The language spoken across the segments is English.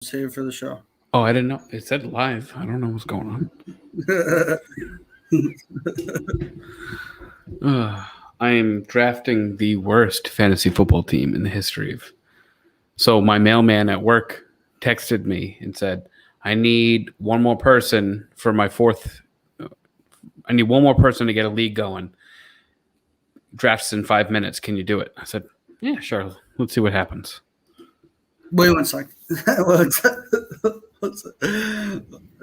Save it for the show. Oh, I didn't know. It said live. I don't know what's going on. I am drafting the worst fantasy football team in the history of. So my mailman at work texted me and said, I need one more person for my fourth. I need one more person to get a league going. Drafts in 5 minutes. Can you do it? I said, yeah, sure. Let's see what happens. Wait 1 second.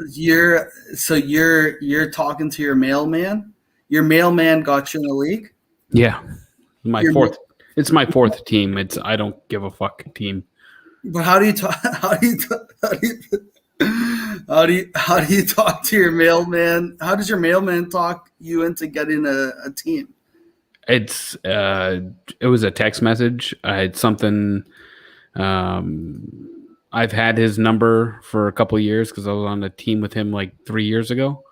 You're talking to your mailman. Your mailman got you in the league. Yeah, it's my fourth team. It's I don't give a fuck team. But how do you talk? How do you talk to your mailman? How does your mailman talk you into getting a team? It was a text message. It's something. I've had his number for a couple of years because I was on a team with him like 3 years ago.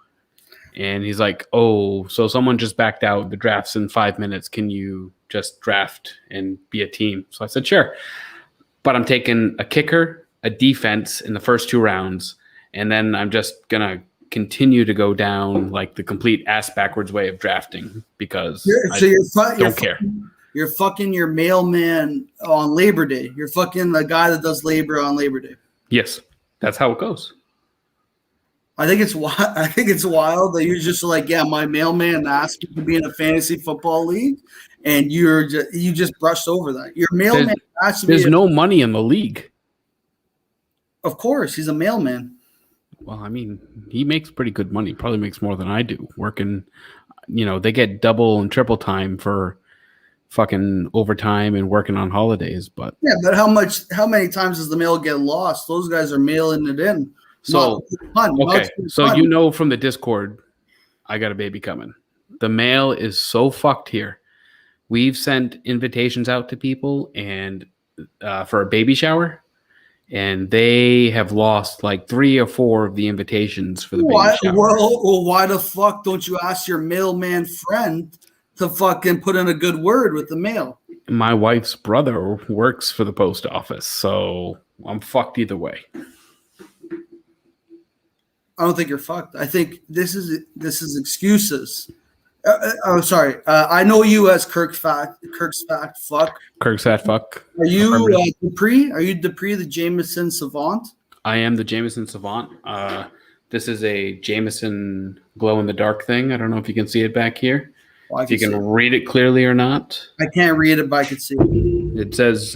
And he's like, oh, so someone just backed out. The draft's in 5 minutes. Can you just draft and be a team? So I said, sure. But I'm taking a kicker, a defense in the first 2 rounds. And then I'm just going to continue to go down like the complete ass backwards way of drafting because I don't care. You're fucking your mailman on Labor Day. You're fucking the guy that does labor on Labor Day. Yes, that's how it goes. I think it's wild that you're just like, yeah, my mailman asked you to be in a fantasy football league, and you just brushed over that. Your mailman asked you. There's no money in the league. Of course, he's a mailman. Well, I mean, he makes pretty good money. Probably makes more than I do working. They get double and triple time for fucking overtime and working on holidays, but yeah, but how many times does the mail get lost? Those guys are mailing it in. So from the Discord, I got a baby coming. The mail is so fucked here. We've sent invitations out to people and for a baby shower, and they have lost like 3 or 4 of the invitations for the baby shower. Well, why the fuck don't you ask your mailman friend to fucking put in a good word with the mail? My wife's brother works for the post office, so I'm fucked either way. I don't think you're fucked. I think this is excuses. Sorry. I know you as Kirk's fat fuck. Kirk's fat fuck. Are you Dupree? Are you Dupree, the Jameson savant? I am the Jameson savant. This is a Jameson glow in the dark thing. I don't know if you can see it back here. Well, if you can read it clearly or not. I can't read it, but I can see it. It says,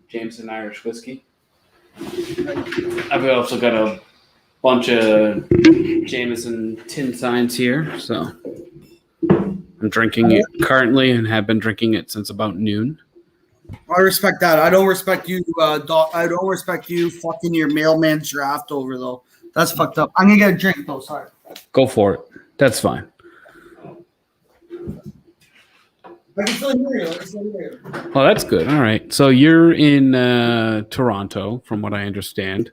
Jameson Irish whiskey. I've also got a bunch of Jameson tin signs here, so I'm drinking it currently and have been drinking it since about noon. I respect that. I don't respect you. I don't respect you fucking your mailman's draft over though. That's fucked up. I'm gonna get a drink though. Sorry. Go for it. That's fine. I can still hear you. Well, that's good. All right. So you're in Toronto, from what I understand.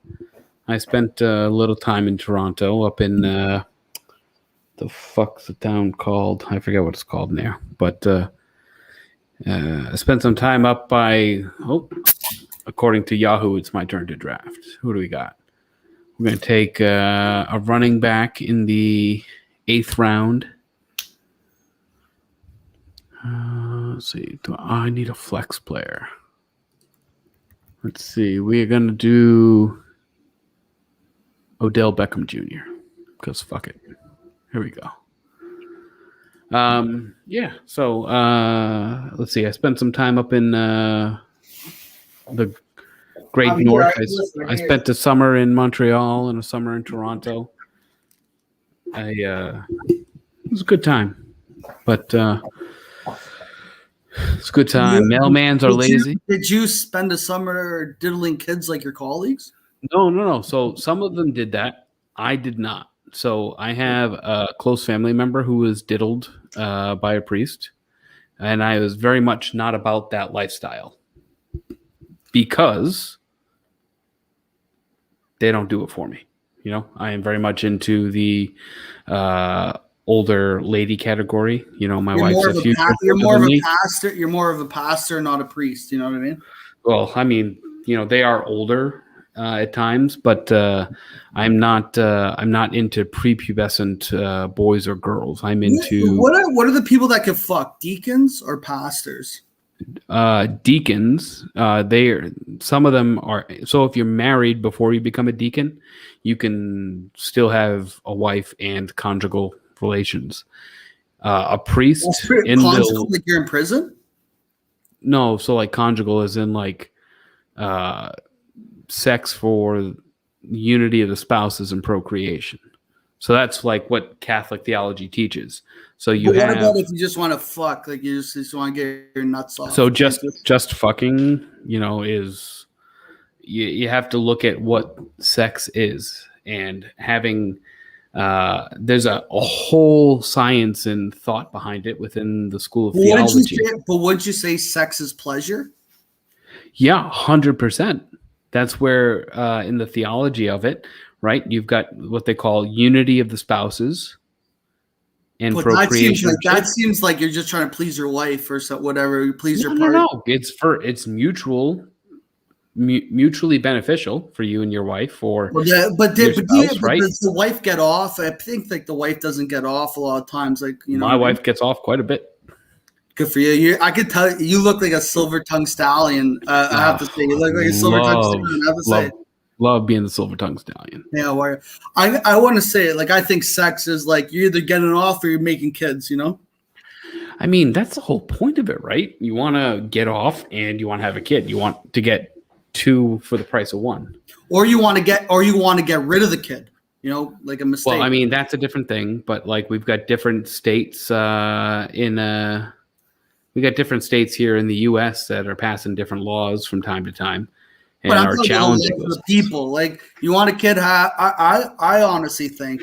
I spent a little time in Toronto, up in the fuck's the town called? I forget what it's called now. But I spent some time up by. According to Yahoo, it's my turn to draft. Who do we got? We're going to take a running back in the 8th round. Let's see. I need a flex player. Let's see. We are going to do Odell Beckham Jr. because fuck it. Here we go. Yeah. So let's see. I spent some time up in the Great North. I spent a summer in Montreal and a summer in Toronto. It was a good time, but it's a good time. Mailmans are lazy. Did you spend a summer diddling kids like your colleagues? No. So some of them did that. I did not. So I have a close family member who was diddled by a priest, and I was very much not about that lifestyle because they don't do it for me. I am very much into the older lady category. My wife's a future. You're more of a pastor. You're more of a pastor, not a priest. You know what I mean? Well, I mean, they are older at times, but I'm not into prepubescent boys or girls. I'm into What are the people that can fuck? Deacons or pastors? deacons. Some of them are. So if you're married before you become a deacon, you can still have a wife and conjugal relations. A priest Conjugal, like you're in prison? No, so like conjugal is in like sex for unity of the spouses and procreation. So that's like what Catholic theology teaches. So But what about if you just want to fuck? Like you just want to get your nuts off? So just fucking, is you have to look at what sex is, and having there's a whole science and thought behind it within the school of theology. But would you say sex is pleasure? Yeah, 100%. That's where in the theology of it, right? You've got what they call unity of the spouses and but procreation. That seems like you're just trying to please your wife or whatever. Please your partner. No, it's mutually beneficial for you and your wife, or but does the wife get off? I think like the wife doesn't get off a lot of times. Like my wife gets off quite a bit. Good for you. I could tell you look like a silver-tongued stallion. I have to say, you look like a silver-tongued stallion. I have to say, love being the silver-tongued stallion. Yeah, I want to say it. Like I think sex is like you're either getting off or you're making kids. I mean, that's the whole point of it, right? You want to get off and you want to have a kid. You want to get two for the price of one. Or you want to get rid of the kid. Like a mistake. Well, I mean, that's a different thing. But like we've got different states we got different states here in the U.S. that are passing different laws from time to time, and are challenging the people. Like you want a kid? I honestly think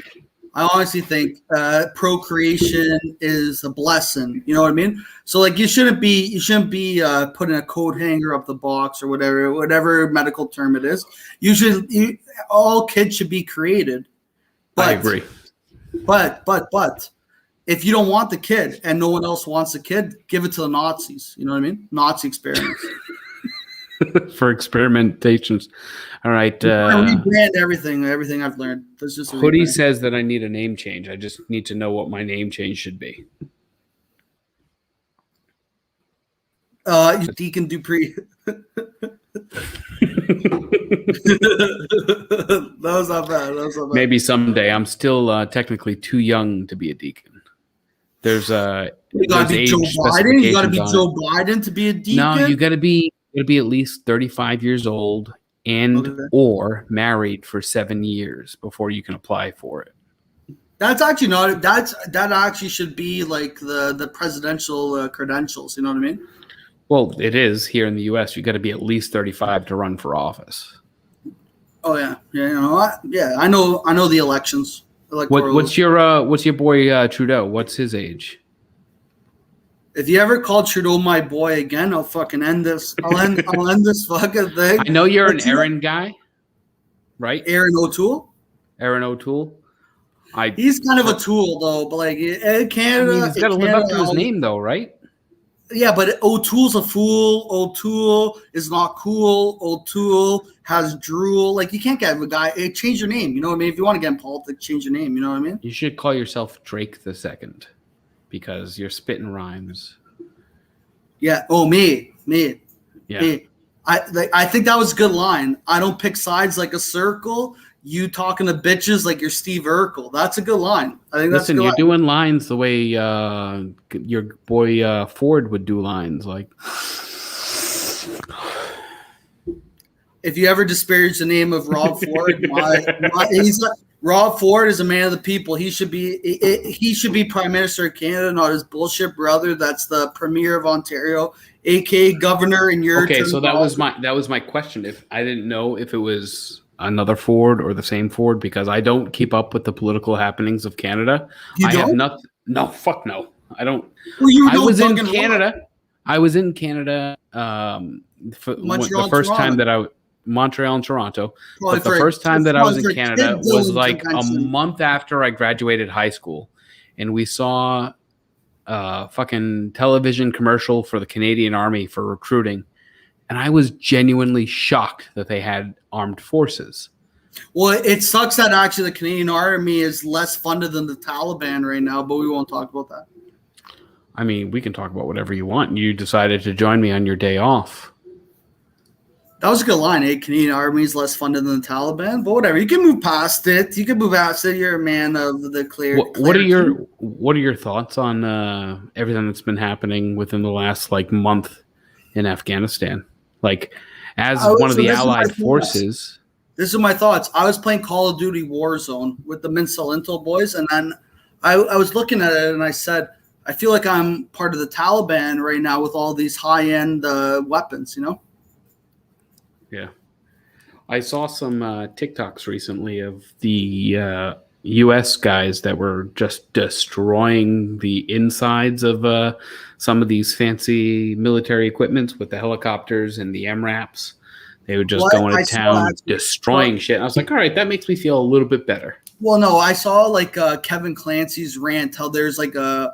procreation is a blessing. You know what I mean? So like you shouldn't be putting a coat hanger up the box or whatever medical term it is. All kids should be created. I agree. But if you don't want the kid and no one else wants the kid, give it to the Nazis. You know what I mean? Nazi experiments. For experimentations. All right. I rebrand everything I've learned. Hoodie says that I need a name change. I just need to know what my name change should be. Deacon Dupree. That was not bad. Maybe someday. I'm still technically too young to be a deacon. There's you gotta be Joe Biden. You gotta be Joe Biden to be a deacon. No, you gotta be at least 35 years old or married for 7 years before you can apply for it. That's actually not. That actually should be like the presidential credentials. You know what I mean? Well, it is here in the U.S. You got to be at least 35 to run for office. Oh yeah. I know the elections. What's your boy Trudeau? What's his age? If you ever call Trudeau my boy again, I'll fucking end this. I'll end this fucking thing. I know you're an Aaron guy, right? Aaron O'Toole. He's kind of a tool though, but like Canada, he's got to live up to his name though, right? Yeah, but O'Toole's a fool. O'Toole is not cool. O'Toole has drool. Like you can't get a guy. Change your name. You know what I mean? If you want to get in politics, change your name. You know what I mean? You should call yourself Drake the Second, because you're spitting rhymes. Yeah. Oh, me. Yeah. Me. I think that was a good line. I don't pick sides like a circle. You talking to bitches like you're Steve Urkel. That's a good line. I think that's. Listen, you're doing lines the way your boy Ford would do lines. Like, if you ever disparage the name of Rob Ford, Rob Ford is a man of the people. He should be Prime Minister of Canada, not his bullshit brother. That's the Premier of Ontario, aka Governor in your. Okay, so that was my question. If I didn't know if it was another Ford or the same Ford, because I don't keep up with the political happenings of Canada. You don't? Have nothing. No, fuck no. I don't. Well, I was in Canada. I was in Canada for the first time that I Montreal and Toronto. But the first time that I was in Canada was like a month after I graduated high school, and we saw a fucking television commercial for the Canadian Army for recruiting. And I was genuinely shocked that they had armed forces. Well, it sucks that actually the Canadian Army is less funded than the Taliban right now, but we won't talk about that. I mean, we can talk about whatever you want. You decided to join me on your day off. That was a good line, eh? Canadian Army is less funded than the Taliban, but whatever. You can move past it. You can move past it. You're a man of the clear. What are your thoughts on everything that's been happening within the last month in Afghanistan? As one of the Allied forces. This is my thoughts. I was playing Call of Duty Warzone with the Minsel Intel boys, and then I was looking at it, and I said, I feel like I'm part of the Taliban right now with all these high-end weapons, you know? Yeah. I saw some TikToks recently of the U.S. guys that were just destroying the insides of some of these fancy military equipments with the helicopters and the MRAPs. They would just go into town destroying shit. I was like, all right, that makes me feel a little bit better. Well, no, I saw Kevin Clancy's rant how there's a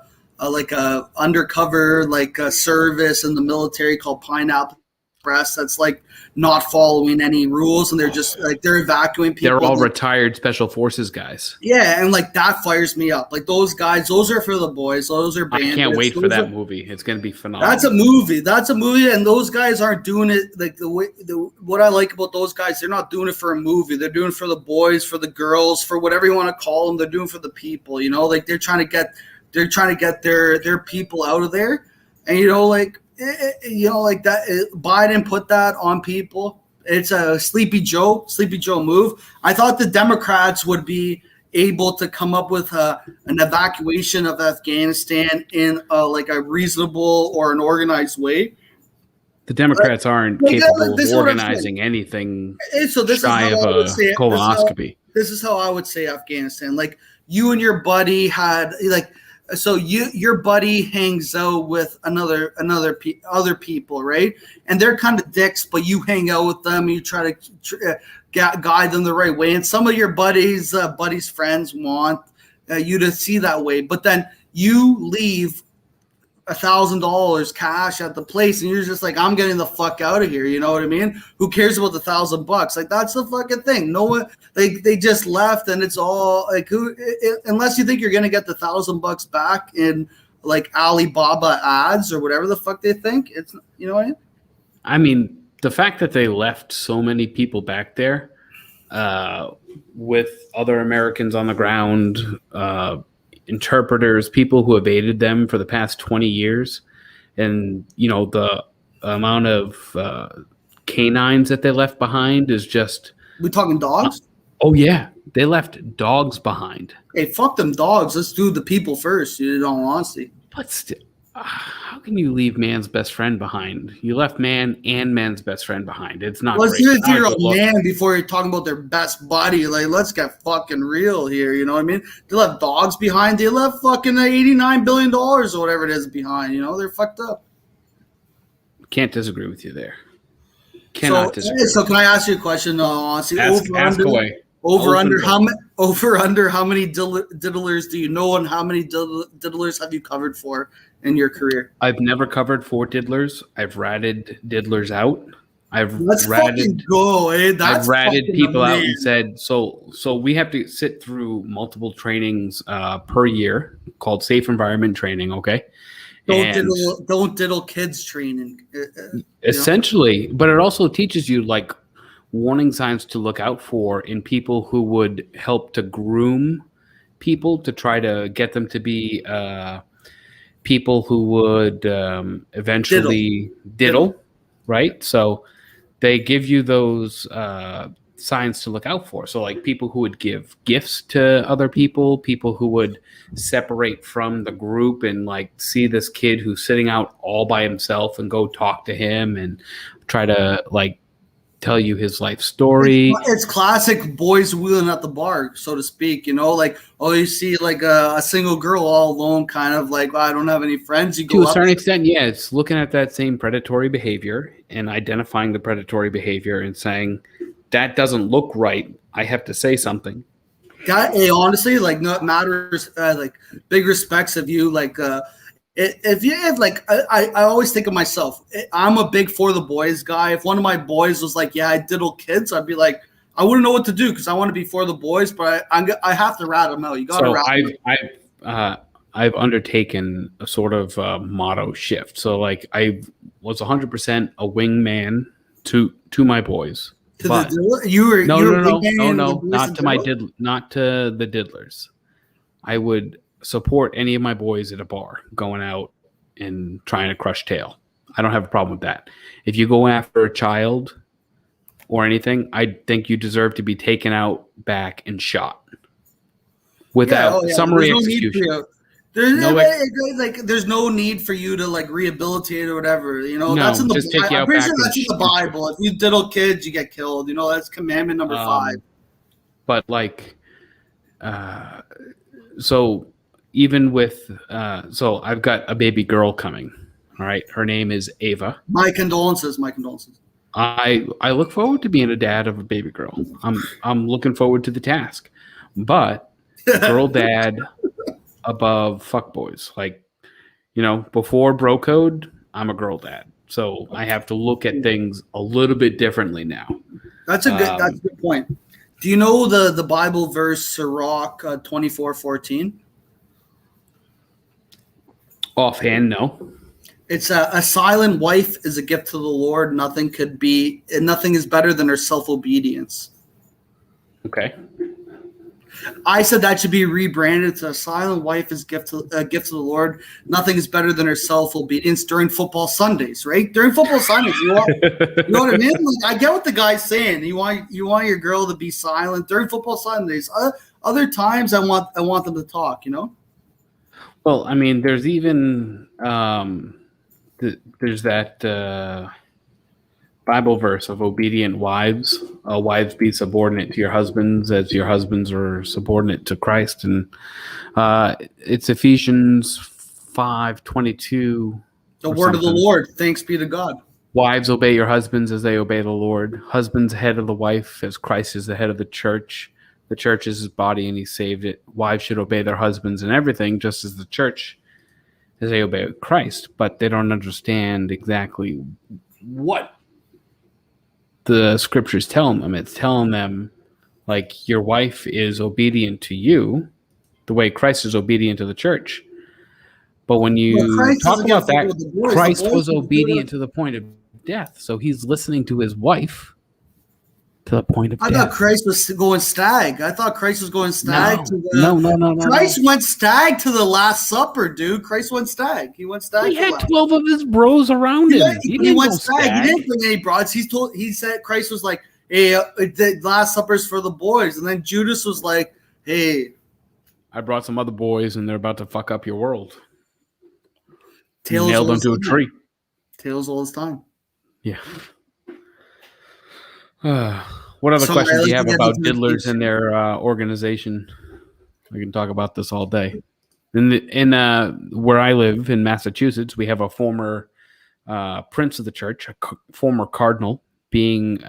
undercover service in the military called Pineapple Express that's not following any rules, and they're just they're evacuating people. They're all retired special forces guys. Yeah, and that fires me up. Those guys, those are for the boys. Those are bandits. I can't wait for that movie. It's going to be phenomenal. That's a movie, and those guys aren't doing it what I like about those guys. They're not doing it for a movie. They're doing it for the boys, for the girls, for whatever you want to call them. They're doing it for the people. You know, they're trying to get their people out of there, and that Biden put that on people. It's a Sleepy Joe move. I thought the Democrats would be able to come up with an evacuation of Afghanistan in a reasonable or an organized way. The Democrats aren't capable of organizing anything shy of a colonoscopy. This is how I would say Afghanistan. You and your buddy had so your buddy hangs out with other people, right? And they're kind of dicks, but you hang out with them and you try to guide them the right way. And some of your buddies' friends want you to see that way, but then you leave $1,000 cash at the place, and you're just I'm getting the fuck out of here. You know what I mean? Who cares about the $1,000? That's the fucking thing. No one, they just left, and it's all unless you think you're gonna get the $1,000 back in Alibaba ads or whatever the fuck they think. It's you know what I mean? I mean, the fact that they left so many people back there with other Americans on the ground. Interpreters, people who have aided them for the past 20 years, and the amount of canines that they left behind is just. We talking dogs? Oh yeah, they left dogs behind. Hey, fuck them dogs. Let's do the people first. In all honesty. But still, how can you leave man's best friend behind? You left man and man's best friend behind. It's not. Let's do it to your man before you're talking about their best buddy. Let's get fucking real here. You know what I mean? They left dogs behind. They left fucking $89 billion or whatever it is behind. They're fucked up. Can't disagree with you there. Cannot disagree. So can I ask you a question? Honestly, ask away. Over under how many diddlers do you know, and how many diddlers have you covered for in your career? I've never covered 4 diddlers. I've ratted diddlers out. Let's fucking go, eh? I've ratted people out and said, so we have to sit through multiple trainings per year called safe environment training, okay? Don't diddle kids training. Essentially, but it also teaches you warning signs to look out for in people who would help to groom people to try to get them to be people who would eventually diddle, right? So they give you those signs to look out for. So people who would give gifts to other people who would separate from the group and see this kid who's sitting out all by himself and go talk to him and try to tell you his life story. It's classic boys wheeling at the bar, so to speak. You see a single girl all alone, kind of I don't have any friends. You go to a certain extent, yeah. It's looking at that same predatory behavior and identifying the predatory behavior and saying that doesn't look right. I have to say something. Honestly, not matters. Big respects of you. If you have like, I always think of myself. I'm a big for the boys guy. If one of my boys was like, "Yeah, I diddle kids," I'd be like, I wouldn't know what to do because I want to be for the boys, but I have to rat them out. You got to So rat them out. I've undertaken a sort of motto shift. So like I was 100% a wingman to my boys. But You were not to not to the diddlers. I would support any of my boys at a bar going out and trying to crush tail. I don't have a problem with that. If you go after a child or anything, I think you deserve to be taken out back and shot without summary execution. There's no need for you to like rehabilitate or whatever. You know, that's in the I'm pretty sure that's in the Bible. If you diddle kids, you get killed. You know, that's commandment number 5. But like, so even with so I've got a baby girl coming. All right, her name is Ava. My condolences. I look forward to being a dad of a baby girl. I'm looking forward to the task, but girl dad above fuckboys. Like, you know, before bro code, I'm a girl dad, so I have to look at things a little bit differently now. That's a good point. Do you know the Bible verse Sirach 24:14? Offhand, no. It's a silent wife is a gift to the Lord. Nothing is better than her self-obedience. Okay. I said that should be rebranded to a silent wife is a gift to the Lord. Nothing is better than her self-obedience during football Sundays, right? During football Sundays, you know what I mean? Like, I get what the guy's saying. You want your girl to be silent during football Sundays. Other times, I want them to talk. You know. Well, I mean, there's even there's that Bible verse of obedient wives. Wives be subordinate to your husbands as your husbands are subordinate to Christ, and it's Ephesians 5:22. The word of the Lord. Thanks be to God. Wives, obey your husbands as they obey the Lord. Husbands, head of the wife as Christ is the head of the church. The church is his body and he saved it. Wives should obey their husbands in everything, just as the church as they obey Christ. But they don't understand exactly what the scripture's telling them. It's telling them, like, your wife is obedient to you the way Christ is obedient to the church. But when you talk about that, Christ was obedient to the point of death. So he's listening to his wife to the point of death. I thought Christ was going stag. No. Christ went stag to the Last Supper, dude. Christ went stag. He went stag. He had 12 of his bros around him. He went stag. He didn't bring any broads. He said Christ was like, "Hey, the Last Supper's for the boys," and then Judas was like, "Hey, I brought some other boys, and they're about to fuck up your world." Nailed them to a tree. Tales all his time. Yeah. What other questions do you have about diddlers and their organization? We can talk about this all day. In where I live in Massachusetts, we have a former prince of the church, a former cardinal, being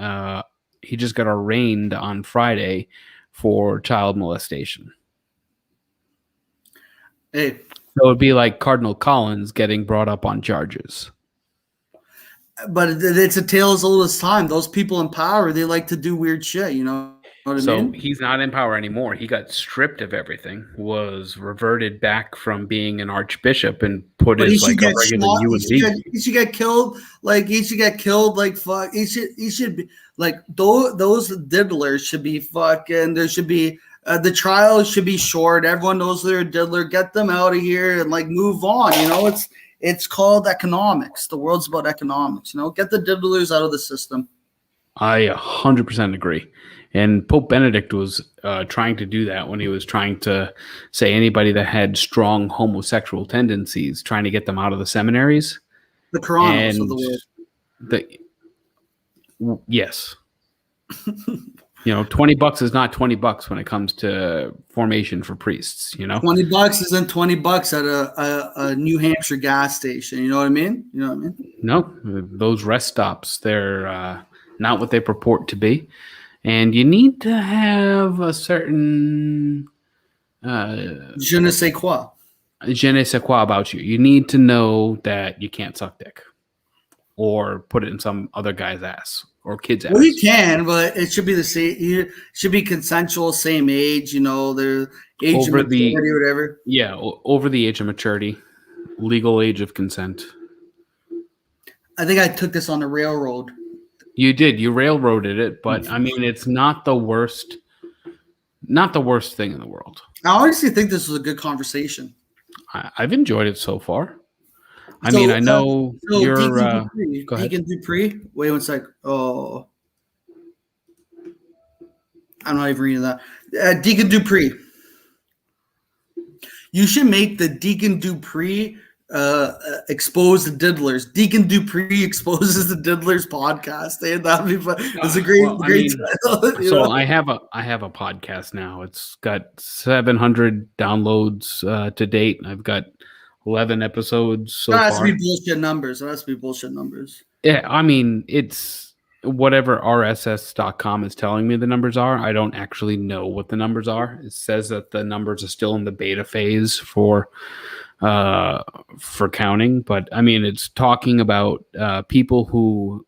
he just got arraigned on Friday for child molestation. Hey. So it would be like Cardinal Collins getting brought up on charges. But it's a tale as old as time. Those people in power, they like to do weird shit, you know what I mean? So he's not in power anymore. He got stripped of everything, was reverted back from being an archbishop and put as like a regular UND. He should get killed. Like, he should get killed. Like, fuck. He should be like, those diddlers should be fucking, there should be, the trial should be short. Everyone knows they're a diddler. Get them out of here and like move on. You know, it's called economics. The world's about economics. You know, get the diddlers out of the system. I 100% agree. And Pope Benedict was trying to do that when he was trying to say anybody that had strong homosexual tendencies, trying to get them out of the seminaries. The Quranos of the world. Yes. You know, $20 is not $20 when it comes to formation for priests, you know? $20 isn't $20 at a New Hampshire gas station. You know what I mean? No, those rest stops, they're not what they purport to be. And you need to have a certain je ne sais quoi. je ne sais quoi about you. You need to know that you can't suck dick or put it in some other guy's ass or kid's ass. Well, you can, but it should be the same. It should be consensual, same age. The age Over of maturity or whatever. Yeah, over the age of maturity, legal age of consent. I think I took this on the railroad. You did. You railroaded it, but I mean, it's not the worst. Not the worst thing in the world. I honestly think this was a good conversation. I've enjoyed it so far. I mean, I know you're. Go ahead. Deacon Dupree. Wait 1 sec. Oh, I'm not even reading that. Deacon Dupree. You should make the Deacon Dupree expose the diddlers. Deacon Dupree exposes the diddlers podcast. That'd be fun. It's a great title. So I have a podcast now. It's got 700 downloads to date. I've got 11 episodes so far. That has to be bullshit numbers. Yeah, I mean, it's whatever RSS.com is telling me the numbers are. I don't actually know what the numbers are. It says that the numbers are still in the beta phase for counting, but I mean, it's talking about people who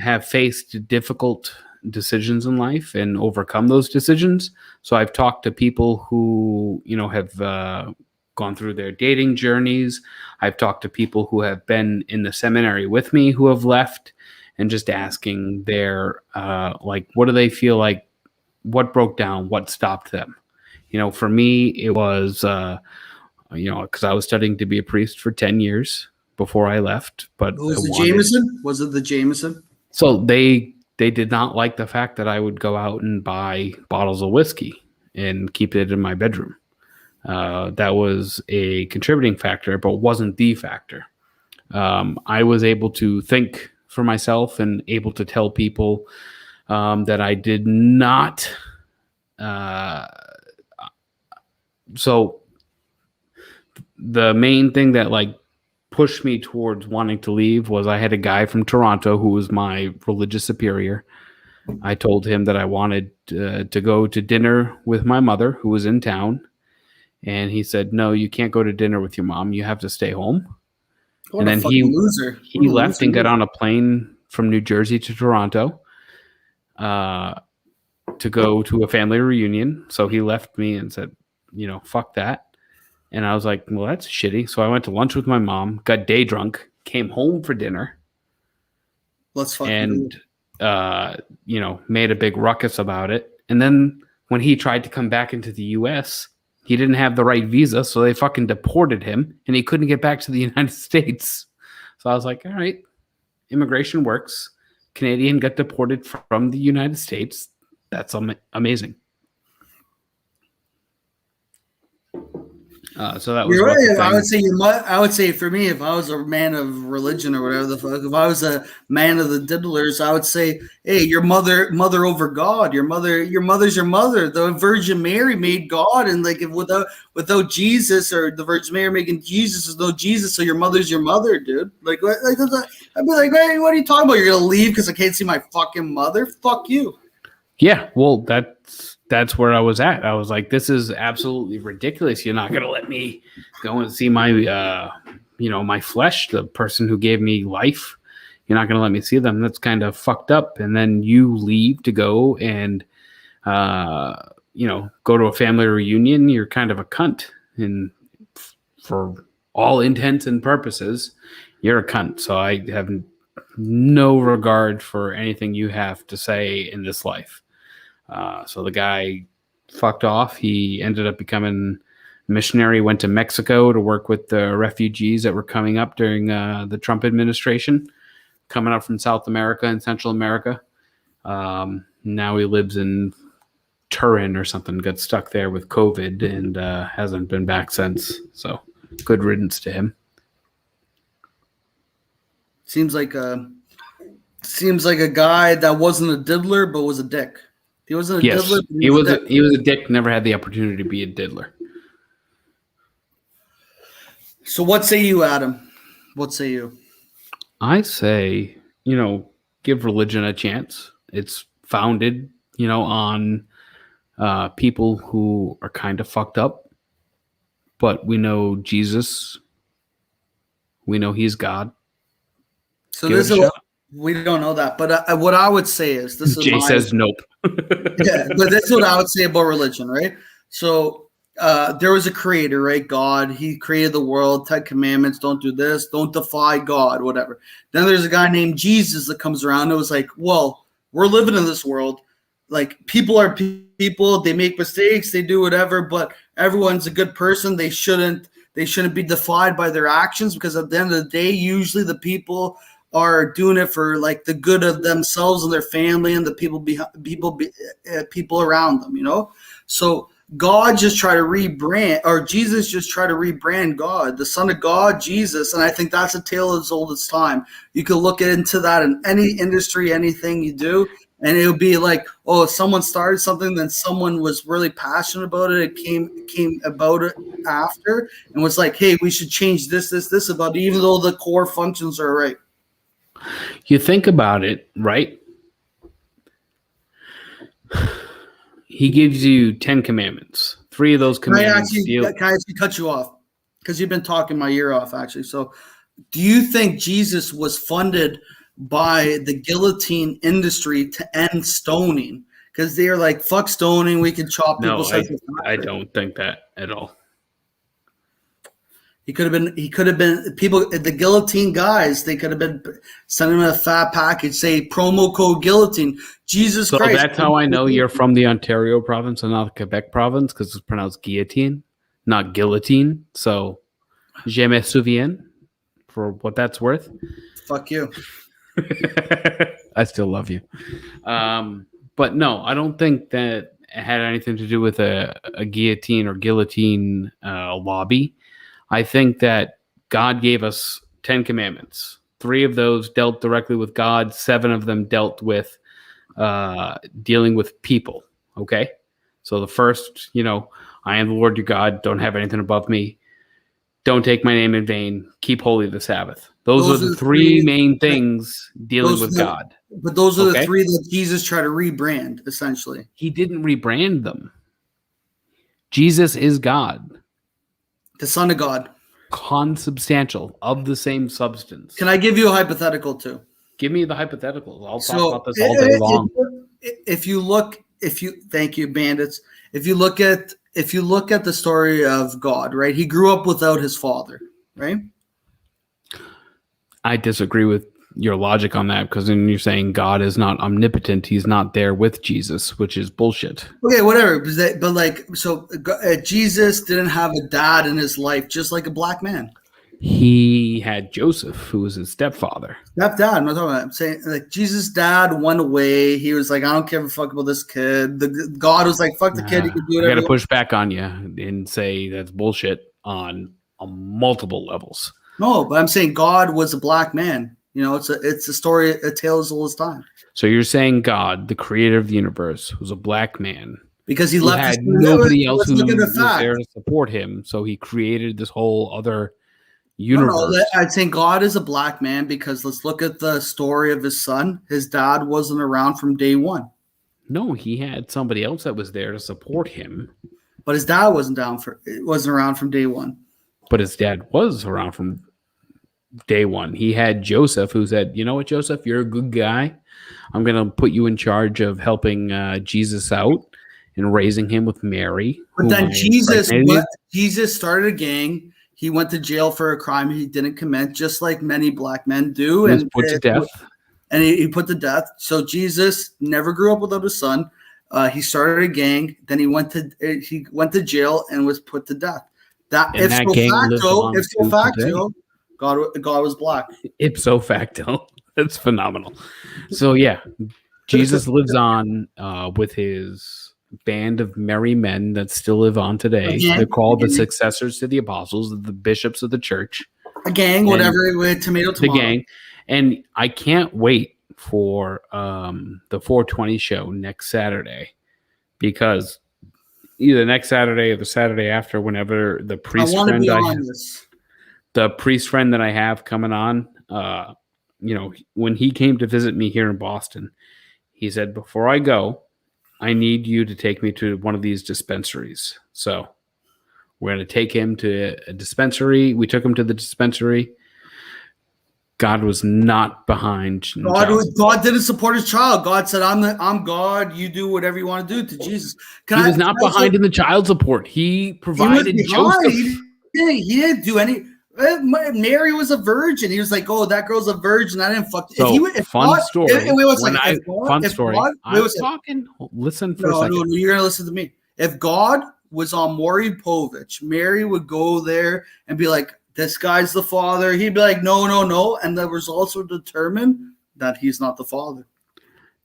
have faced difficult decisions in life and overcome those decisions. So I've talked to people who have gone through their dating journeys. I've talked to people who have been in the seminary with me who have left, and just asking their what do they feel like, what broke down, what stopped them. For me, it was because I was studying to be a priest for 10 years before I left. But was it Jameson? Was it the Jameson? So they did not like the fact that I would go out and buy bottles of whiskey and keep it in my bedroom. That was a contributing factor, but wasn't the factor. I was able to think for myself and able to tell people that I did not. So the main thing that pushed me towards wanting to leave was I had a guy from Toronto who was my religious superior. I told him that I wanted to go to dinner with my mother, who was in town. And he said, "No, you can't go to dinner with your mom. You have to stay home." What and then he left and got on a plane from New Jersey to Toronto to go to a family reunion. So he left me and said, fuck that. And I was like, well, that's shitty. So I went to lunch with my mom, got day drunk, came home for dinner. Made a big ruckus about it. And then when he tried to come back into the U.S., he didn't have the right visa, so they fucking deported him, and he couldn't get back to the United States. So I was like, all right, immigration works. Canadian got deported from the United States. That's amazing. So that was right. I would say for me, if I was a man of religion or whatever the fuck, if I was a man of the diddlers, I would say, hey, your mother over God, your mother's your mother. The Virgin Mary made God, and if without Jesus, or the Virgin Mary making Jesus, there's no Jesus, so your mother's your mother, dude. I'd be like, hey, what are you talking about? You're gonna leave because I can't see my fucking mother? Fuck you. Yeah, well, that's where I was at. I was like, this is absolutely ridiculous. You're not going to let me go and see my, my flesh, the person who gave me life. You're not going to let me see them. That's kind of fucked up. And then you leave to go and, go to a family reunion. You're kind of a cunt. And for all intents and purposes, you're a cunt. So I have no regard for anything you have to say in this life. So the guy fucked off. He ended up becoming a missionary, went to Mexico to work with the refugees that were coming up during the Trump administration, coming up from South America and Central America. Now he lives in Turin or something, got stuck there with COVID and hasn't been back since. So good riddance to him. Seems like a guy that wasn't a diddler but was a dick. He wasn't a diddler. He was a dick. Never had the opportunity to be a diddler. So what say you, Adam? What say you? I say, give religion a chance. It's founded, on people who are kind of fucked up. but we know Jesus. We know he's God. So Give this it a is shot. we don't know that, but what I would say is this is Jay my says nope. yeah, but that's what I would say about religion, right? So there was a creator, right? God, he created the world, 10 commandments, don't do this, don't defy God, whatever. Then there's a guy named Jesus that comes around and was like, well, we're living in this world. Like people are people, they make mistakes, they do whatever, but everyone's a good person. They shouldn't be defied by their actions because at the end of the day, usually the people are doing it for like the good of themselves and their family and the people around them, you know. So God just tried to rebrand, or Jesus just tried to rebrand God, the Son of God, Jesus, and I think that's a tale as old as time. You can look into that in any industry, anything you do, and it would be like, oh, if someone started something, then someone was really passionate about it. It came about it after, and was like, hey, we should change this about it, even though the core functions are right. You think about it, right? He gives you 10 commandments. 3 of those commandments Can I actually cut you off? Because you've been talking my ear off, actually. So do you think Jesus was funded by the guillotine industry to end stoning? Because they're like, fuck stoning, we can chop No, people's heads. I don't think that at all. He could have been people, the guillotine guys, they could have been sending him a fat package, say promo code guillotine. Jesus So Christ. that's how I know you're from the Ontario province and not the Quebec province, because it's pronounced guillotine, not guillotine. So, je me souviens, for what that's worth. Fuck you. I still love you. But no, I don't think that it had anything to do with a guillotine or guillotine lobby. I think that God gave us 10 commandments. 3 of those dealt directly with God. 7 of them dealt with dealing with people. Okay. So the first, I am the Lord your God. Don't have anything above me. Don't take my name in vain. Keep holy the Sabbath. Those are the 3 main things dealing with God. But those are the 3 that Jesus tried to rebrand, essentially. He didn't rebrand them. Jesus is God. The Son of God. Consubstantial, of the same substance. Can I give you a hypothetical too? Give me the hypotheticals. I'll talk about this all day long. Thank you, bandits. If you look at the story of God, right? He grew up without his father, right? I disagree with your logic on that, because then you're saying God is not omnipotent. He's not there with Jesus, which is bullshit. Okay, whatever. Jesus didn't have a dad in his life, just like a black man. He had Joseph, who was his stepfather. Stepdad. I'm not talking about. I'm saying like Jesus' dad went away. He was like, I don't give a fuck about this kid. God was like, fuck the kid. You can do it. I got to push back on you and say that's bullshit on multiple levels. No, but I'm saying God was a black man. It's a story, a tale as old as time. So you're saying God, the creator of the universe, was a black man because he left had nobody else who was there to support him. So he created this whole other universe. No, I'd say God is a black man because let's look at the story of his son. His dad wasn't around from day one. No, he had somebody else that was there to support him. But his dad wasn't around from day one. But his dad was around from day one. He had Joseph, who said, you know what, Joseph, you're a good guy. I'm going to put you in charge of helping Jesus out and raising him with Mary. But then Jesus started a gang. He went to jail for a crime he didn't commit, just like many black men do. And put to death. And he put to death. So Jesus never grew up without a son. He started a gang. Then he went to jail and was put to death. If so facto, God was black. Ipso facto. That's phenomenal. So yeah, Jesus lives on with his band of merry men that still live on today. They're called the successors to the apostles, the bishops of the church. A gang, whatever, with tomato. The gang. And I can't wait for the 420 show next Saturday, because either next Saturday or the Saturday after, whenever the priest friend that I have coming on, when he came to visit me here in Boston, he said, before I go, I need you to take me to one of these dispensaries. So We're going to take him to a dispensary. We took him to the dispensary. God was not behind. God didn't support his child. God said, I'm God. You do whatever you want to do to Jesus. He was not behind in the child support. He provided Joseph. He didn't do any. Mary was a virgin. He was like, "Oh, that girl's a virgin. I didn't fuck." So, fun story. I'm talking. Listen for a second. No, you're gonna listen to me. If God was on Maury Povich, Mary would go there and be like, "This guy's the father." He'd be like, "No," and the results would determine that he's not the father.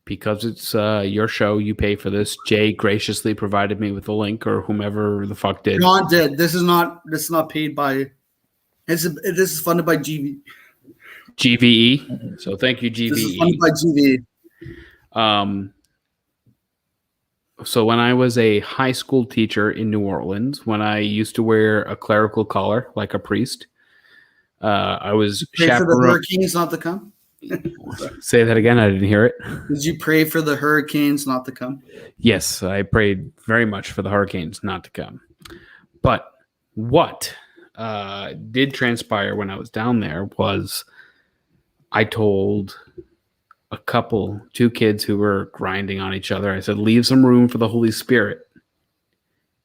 Because it's your show, you pay for this. Jay graciously provided me with the link, or whomever the fuck did. John did. This is not paid by. This is funded by GVE. So thank you, GVE. This is funded by GVE. So when I was a high school teacher in New Orleans, when I used to wear a clerical collar like a priest, I was chaperoned. For the hurricanes not to come? Say that again. I didn't hear it. Did you pray for the hurricanes not to come? Yes, I prayed very much for the hurricanes not to come. But what did transpire when I was down there was I told two kids who were grinding on each other, I said, leave some room for the Holy Spirit.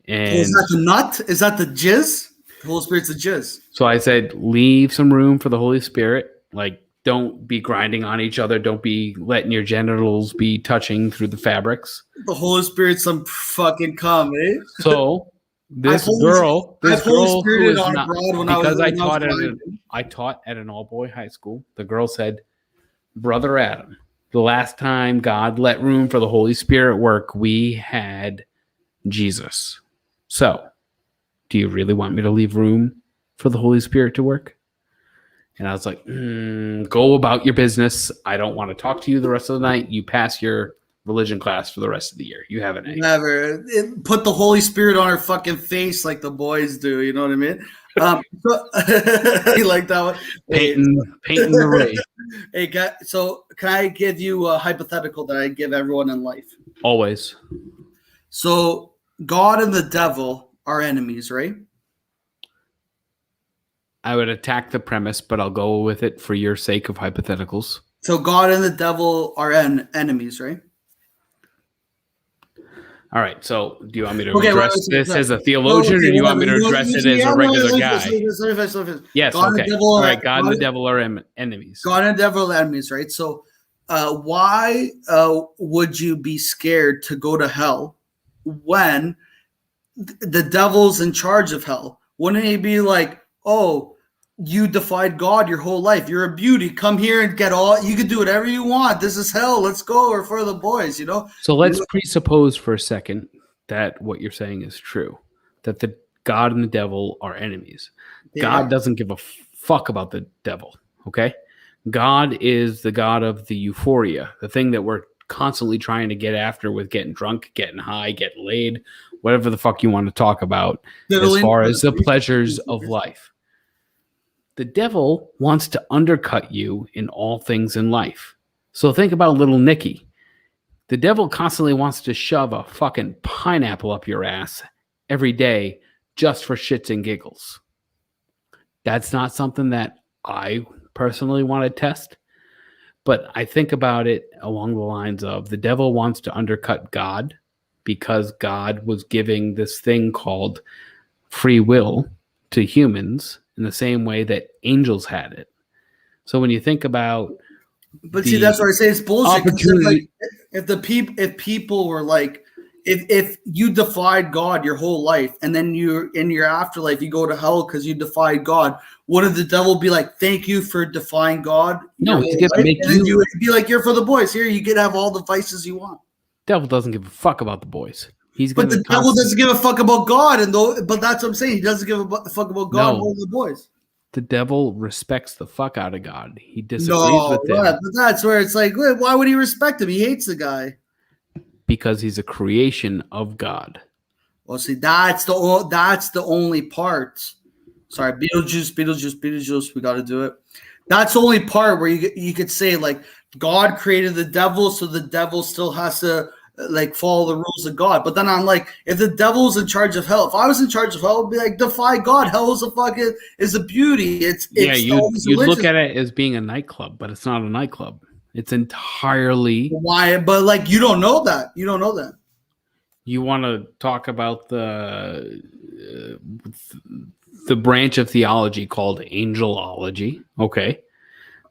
And is that the nut? Is that the jizz? The Holy Spirit's the jizz. So I said, leave some room for the Holy Spirit. Like, don't be grinding on each other. Don't be letting your genitals be touching through the fabrics. The Holy Spirit's some fucking cum, eh? So this girl who was not, because I taught at an all-boy high school. The girl said, Brother Adam, the last time God let room for the Holy Spirit work, we had Jesus. So, do you really want me to leave room for the Holy Spirit to work? And I was like, go about your business. I don't want to talk to you the rest of the night. You pass your religion class for the rest of the year. You have an A. Never. Put the Holy Spirit on her fucking face like the boys do. You know what I mean? You like that one? Painting the way. Hey, so can I give you a hypothetical that I give everyone in life? Always. So God and the devil are enemies, right? I would attack the premise, but I'll go with it for your sake of hypotheticals. So God and the devil are enemies, right? All right. So do you want me to address this as a theologian, or do you want me to address it as a regular guy? Yes. Okay. All right. God and the devil are enemies. God and the devil are enemies, right? So why would you be scared to go to hell when the devil's in charge of hell? Wouldn't he be like, oh, you defied God your whole life. You're a beauty. Come here and get all. You can do whatever you want. This is hell. Let's go. Or for the boys, you know. So let's presuppose for a second that what you're saying is true. That the God and the devil are enemies. Yeah. God doesn't give a fuck about the devil. Okay. God is the God of the euphoria, the thing that we're constantly trying to get after with getting drunk, getting high, getting laid, whatever the fuck you want to talk about, as far as the pleasures of life. The devil wants to undercut you in all things in life. So think about little Nicky. The devil constantly wants to shove a fucking pineapple up your ass every day just for shits and giggles. That's not something that I personally want to test. But I think about it along the lines of the devil wants to undercut God because God was giving this thing called free will to humans in the same way that angels had it. So when you think about, but see, that's what I say. It's bullshit. If people were like, if you defied God your whole life, and then you in your afterlife you go to hell because you defied God, wouldn't the devil be like, "Thank you for defying God"? No, he's gonna make you would be like, "You're for the boys. Here, you can have all the vices you want." Devil doesn't give a fuck about the boys. But the devil doesn't give a fuck about God, but that's what I'm saying. He doesn't give a fuck about God more than the boys. The devil respects the fuck out of God. He disagrees with him. But that's where it's like, why would he respect him? He hates the guy. Because he's a creation of God. Well, see, that's the only part. Sorry, Beetlejuice. We got to do it. That's the only part where you could say like God created the devil, so the devil still has to like follow the rules of God. But then I'm like, if the devil's in charge of hell, if I was in charge of hell, I'd be like, defy God. Hell is a beauty. It's all these you'd look religions. at it as being a nightclub, but it's not a nightclub. It's entirely. Why? But like, you don't know that. You don't know that. You want to talk about the branch of theology called angelology? Okay.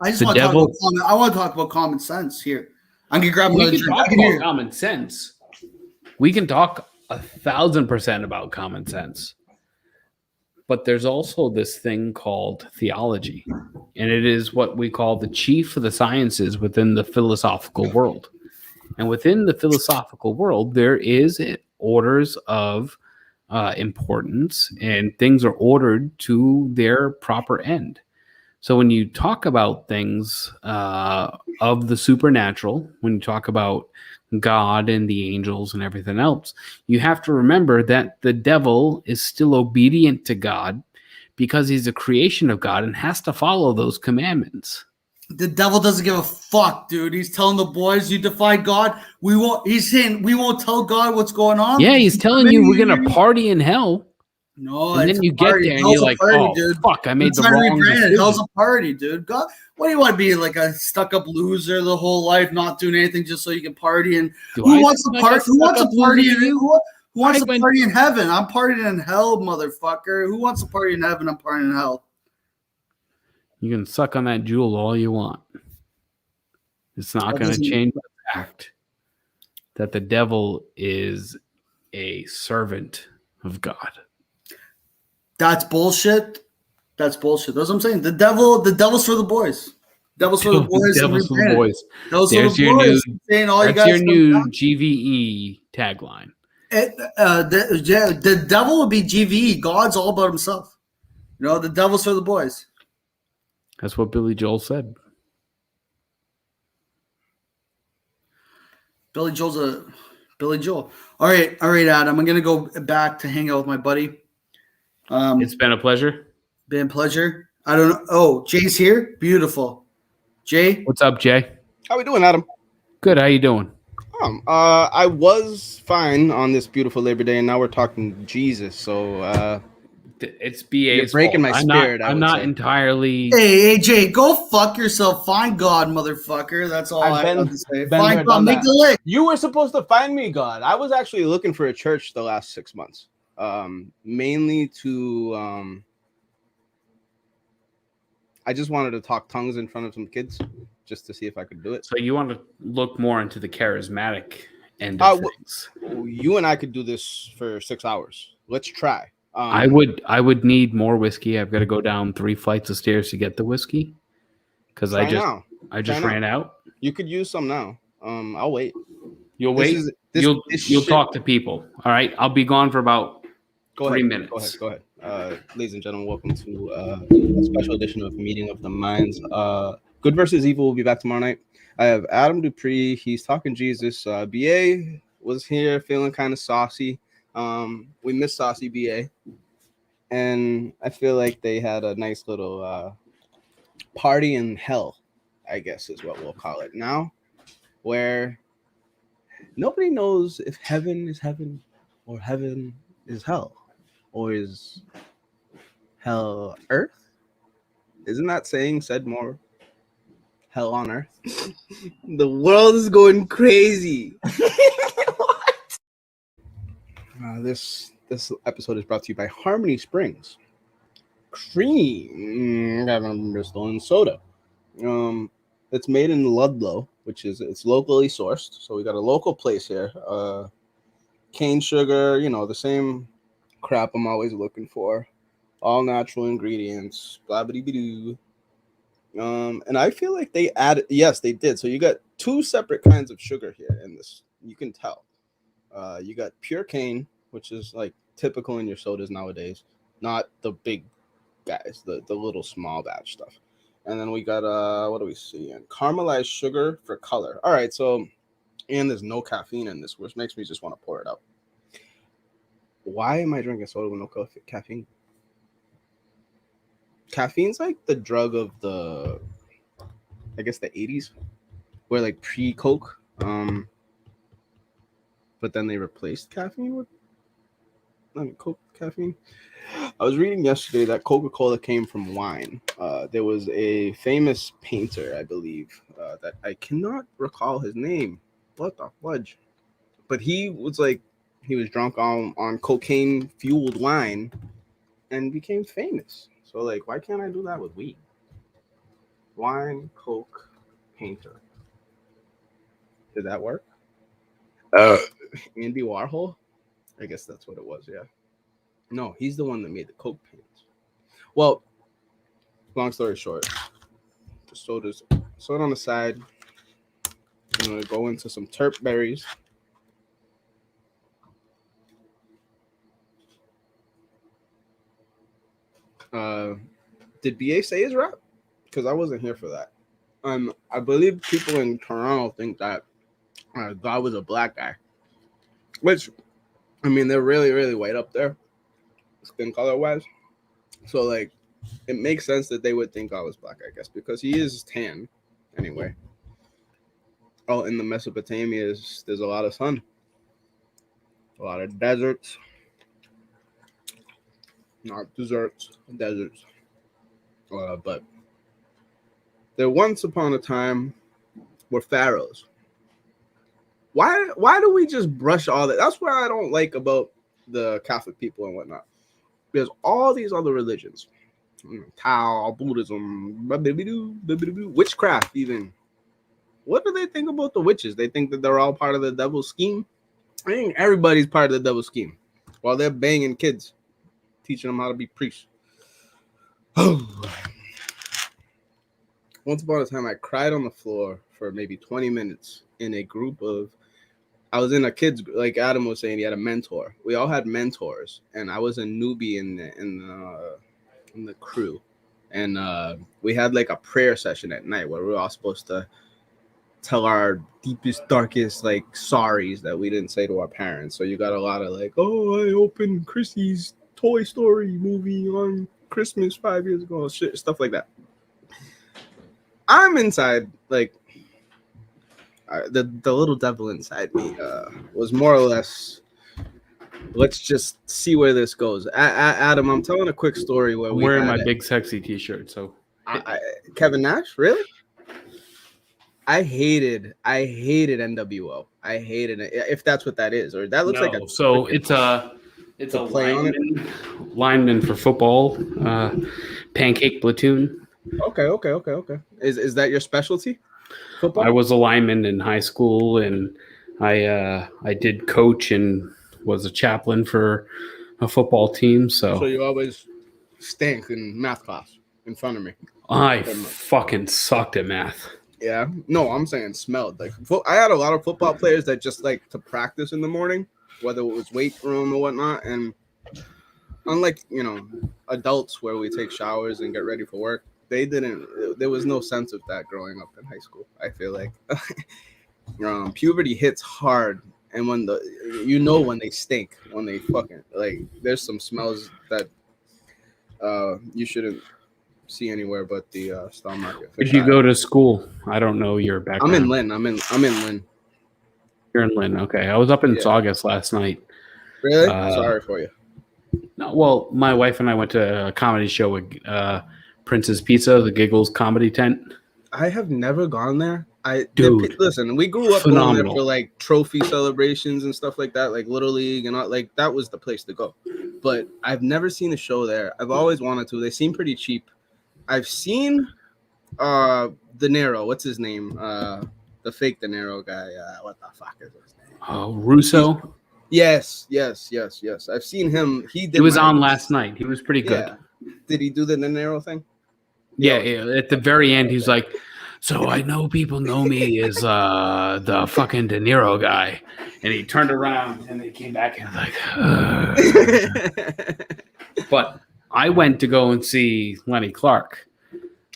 I just The want to devil- talk about I want to talk about common sense here. I'm gonna grab We another can drink. talk I can about hear. common sense. We can talk 1,000% about common sense. But there's also this thing called theology, and it is what we call the chief of the sciences within the philosophical world. And within the philosophical world, there is orders of importance, and things are ordered to their proper end. So when you talk about things of the supernatural, when you talk about God and the angels and everything else, you have to remember that the devil is still obedient to God because he's a creation of God and has to follow those commandments. The devil doesn't give a fuck, dude. He's telling the boys, "You defy God. We won't." He's saying, "We won't tell God what's going on." Yeah, he's telling you we're gonna party in hell, No, and it's then you a get party. there and Hell's you're a like, party, "Oh dude. fuck, I made the You're trying to wrong rebrand it. decision." Hell's a party, dude. God, what do you want to be, like a stuck-up loser the whole life, not doing anything just so you can party? And Do who I wants to seem like a party? Who wants to stuck-up party? loser to you? Who wants I to went- party in heaven? I'm partying in hell, motherfucker. Who wants to party in heaven? I'm partying in hell. You can suck on that jewel all you want. It's not That going to doesn't- change the fact that the devil is a servant of God. That's bullshit. That's bullshit. That's what I'm saying. The devil's for the boys. Devil's for the boys. Devil's for the rebrand it. boys. Devil's for There's the your boys. new. Saying all you That's guys your new GVE tagline. The devil would be GVE. God's all about himself. You know, the devil's for the boys. That's what Billy Joel said. Billy Joel. All right, Adam. I'm gonna go back to hang out with my buddy. It's been a pleasure. Been a pleasure. I don't know. Oh, Jay's here. Beautiful. Jay. What's up, Jay? How we doing, Adam? Good. How you doing? I was fine on this beautiful Labor Day, and now we're talking Jesus. So It's BA's You're breaking fault. my spirit, I I'm would not say. entirely. Hey, Jay, go fuck yourself. Find God, motherfucker. That's all I have to say. been there, Find God. done Make that. the lick. you were supposed to find me, God. I was actually looking for a church the last 6 months, mainly to. I just wanted to talk tongues in front of some kids, just to see if I could do it. So you want to look more into the charismatic end of things. You and I could do this for 6 hours. Let's try. I would need more whiskey. I've got to go down 3 flights of stairs to get the whiskey because try I just Try ran now. out. You could use some now. I'll wait. You'll This wait. is- this- You'll this you'll shit- talk to people. All right. I'll be gone for about Go 3 ahead. minutes. Go ahead. Ladies and gentlemen, welcome to a special edition of Meeting of the Minds. Good versus Evil will be back tomorrow night. I have Adam Dupree. He's talking Jesus. BA was here feeling kind of saucy. We miss saucy BA. And I feel like they had a nice little party in hell, I guess is what we'll call it now, where nobody knows if heaven is heaven or heaven is hell. Or is hell earth? Isn't that saying said more? Hell on earth? The world is going crazy. What? This episode is brought to you by Harmony Springs Cream Bristol and soda. It's made in Ludlow, which is it's locally sourced. So we got a local place here. Cane sugar, the same crap I'm always looking for. All natural ingredients, blah blah blah. And I feel like they added, yes, they did. So you got 2 separate kinds of sugar here in this. You can tell. You got pure cane, which is like typical in your sodas nowadays, not the big guys, the little small batch stuff. And then we got what do we see? And caramelized sugar for color. All right, so and there's no caffeine in this, which makes me just want to pour it out. Why am I drinking soda with no caffeine? Caffeine's like the drug of the, I guess, the 80s, where like pre-Coke. but then they replaced caffeine with Coke caffeine. I was reading yesterday that Coca-Cola came from wine. There was a famous painter, I believe, that I cannot recall his name. What the fudge? But he was drunk on cocaine fueled wine and became famous. So like, why can't I do that with weed? Wine, Coke, painter. Did that work? Andy Warhol? I guess that's what it was, yeah. No, he's the one that made the Coke paints. Well, long story short, the soda's soda on the side. I'm gonna go into some terp berries. Did BA say his rap? Because I wasn't here for that. I believe people in Toronto think that God was a black guy, which, I mean, they're really, really white up there, skin color wise. So like, it makes sense that they would think God was black, I guess, because he is tan anyway. Oh, in the Mesopotamia, there's a lot of sun, a lot of deserts, not deserts, deserts. But there once upon a time were pharaohs. Why do we just brush all that? That's what I don't like about the Catholic people and whatnot. There's all these other religions, Tao, Buddhism, witchcraft even. What do they think about the witches? They think that they're all part of the devil's scheme? I think everybody's part of the devil's scheme while they're banging kids, teaching them how to be priests. Once upon a time, I cried on the floor for maybe 20 minutes in a group of, I was in a kids, like Adam was saying, he had a mentor. We all had mentors, and I was a newbie in the crew. And we had like a prayer session at night where we were all supposed to tell our deepest, darkest, like, sorries that we didn't say to our parents. So you got a lot of like, oh, I opened Chrissy's Toy Story movie on Christmas 5 years ago, shit, stuff like that. I'm inside, like, the little devil inside me was more or less, let's just see where this goes. Adam, I'm telling a quick story where I'm wearing my big sexy t-shirt. So Kevin Nash, really? I hated NWO. I hated it. If that's what that is, or that looks like a. So it's a lineman for football, pancake platoon. Okay. Is that your specialty? Football? I was a lineman in high school, and I did coach and was a chaplain for a football team. So you always stank in math class in front of me. I fucking sucked at math. Yeah, no, I'm saying smelled. Like, I had a lot of football players that just like to practice in the morning, whether it was weight room or whatnot. And unlike, adults where we take showers and get ready for work, there was no sense of that growing up in high school. I feel like puberty hits hard. And when when they stink, when they fucking, like, there's some smells that you shouldn't see anywhere but the Star Market. Did you go to school? I don't know your background. I'm in Lynn. I'm in Lynn. You're in Lynn. Okay, I was up in Saugus last night. Really? Sorry for you. No, well, my wife and I went to a comedy show with Prince's Pizza, the Giggles comedy tent. I have never gone there. Dude, listen, we grew up phenomenal. going there for like trophy celebrations and stuff like that, like Little League and all, like that was the place to go. But I've never seen a show there. I've always wanted to. They seem pretty cheap. I've seen De Niro. What's his name? The fake De Niro guy. What the fuck is his name? Oh, Russo. Yes. I've seen him. He was on last night. He was pretty good. Yeah. Did he do the De Niro thing? Yeah. At the very end, he's like, so I know people know me as the fucking De Niro guy. And he turned around and they came back and like, But I went to go and see Lenny Clark.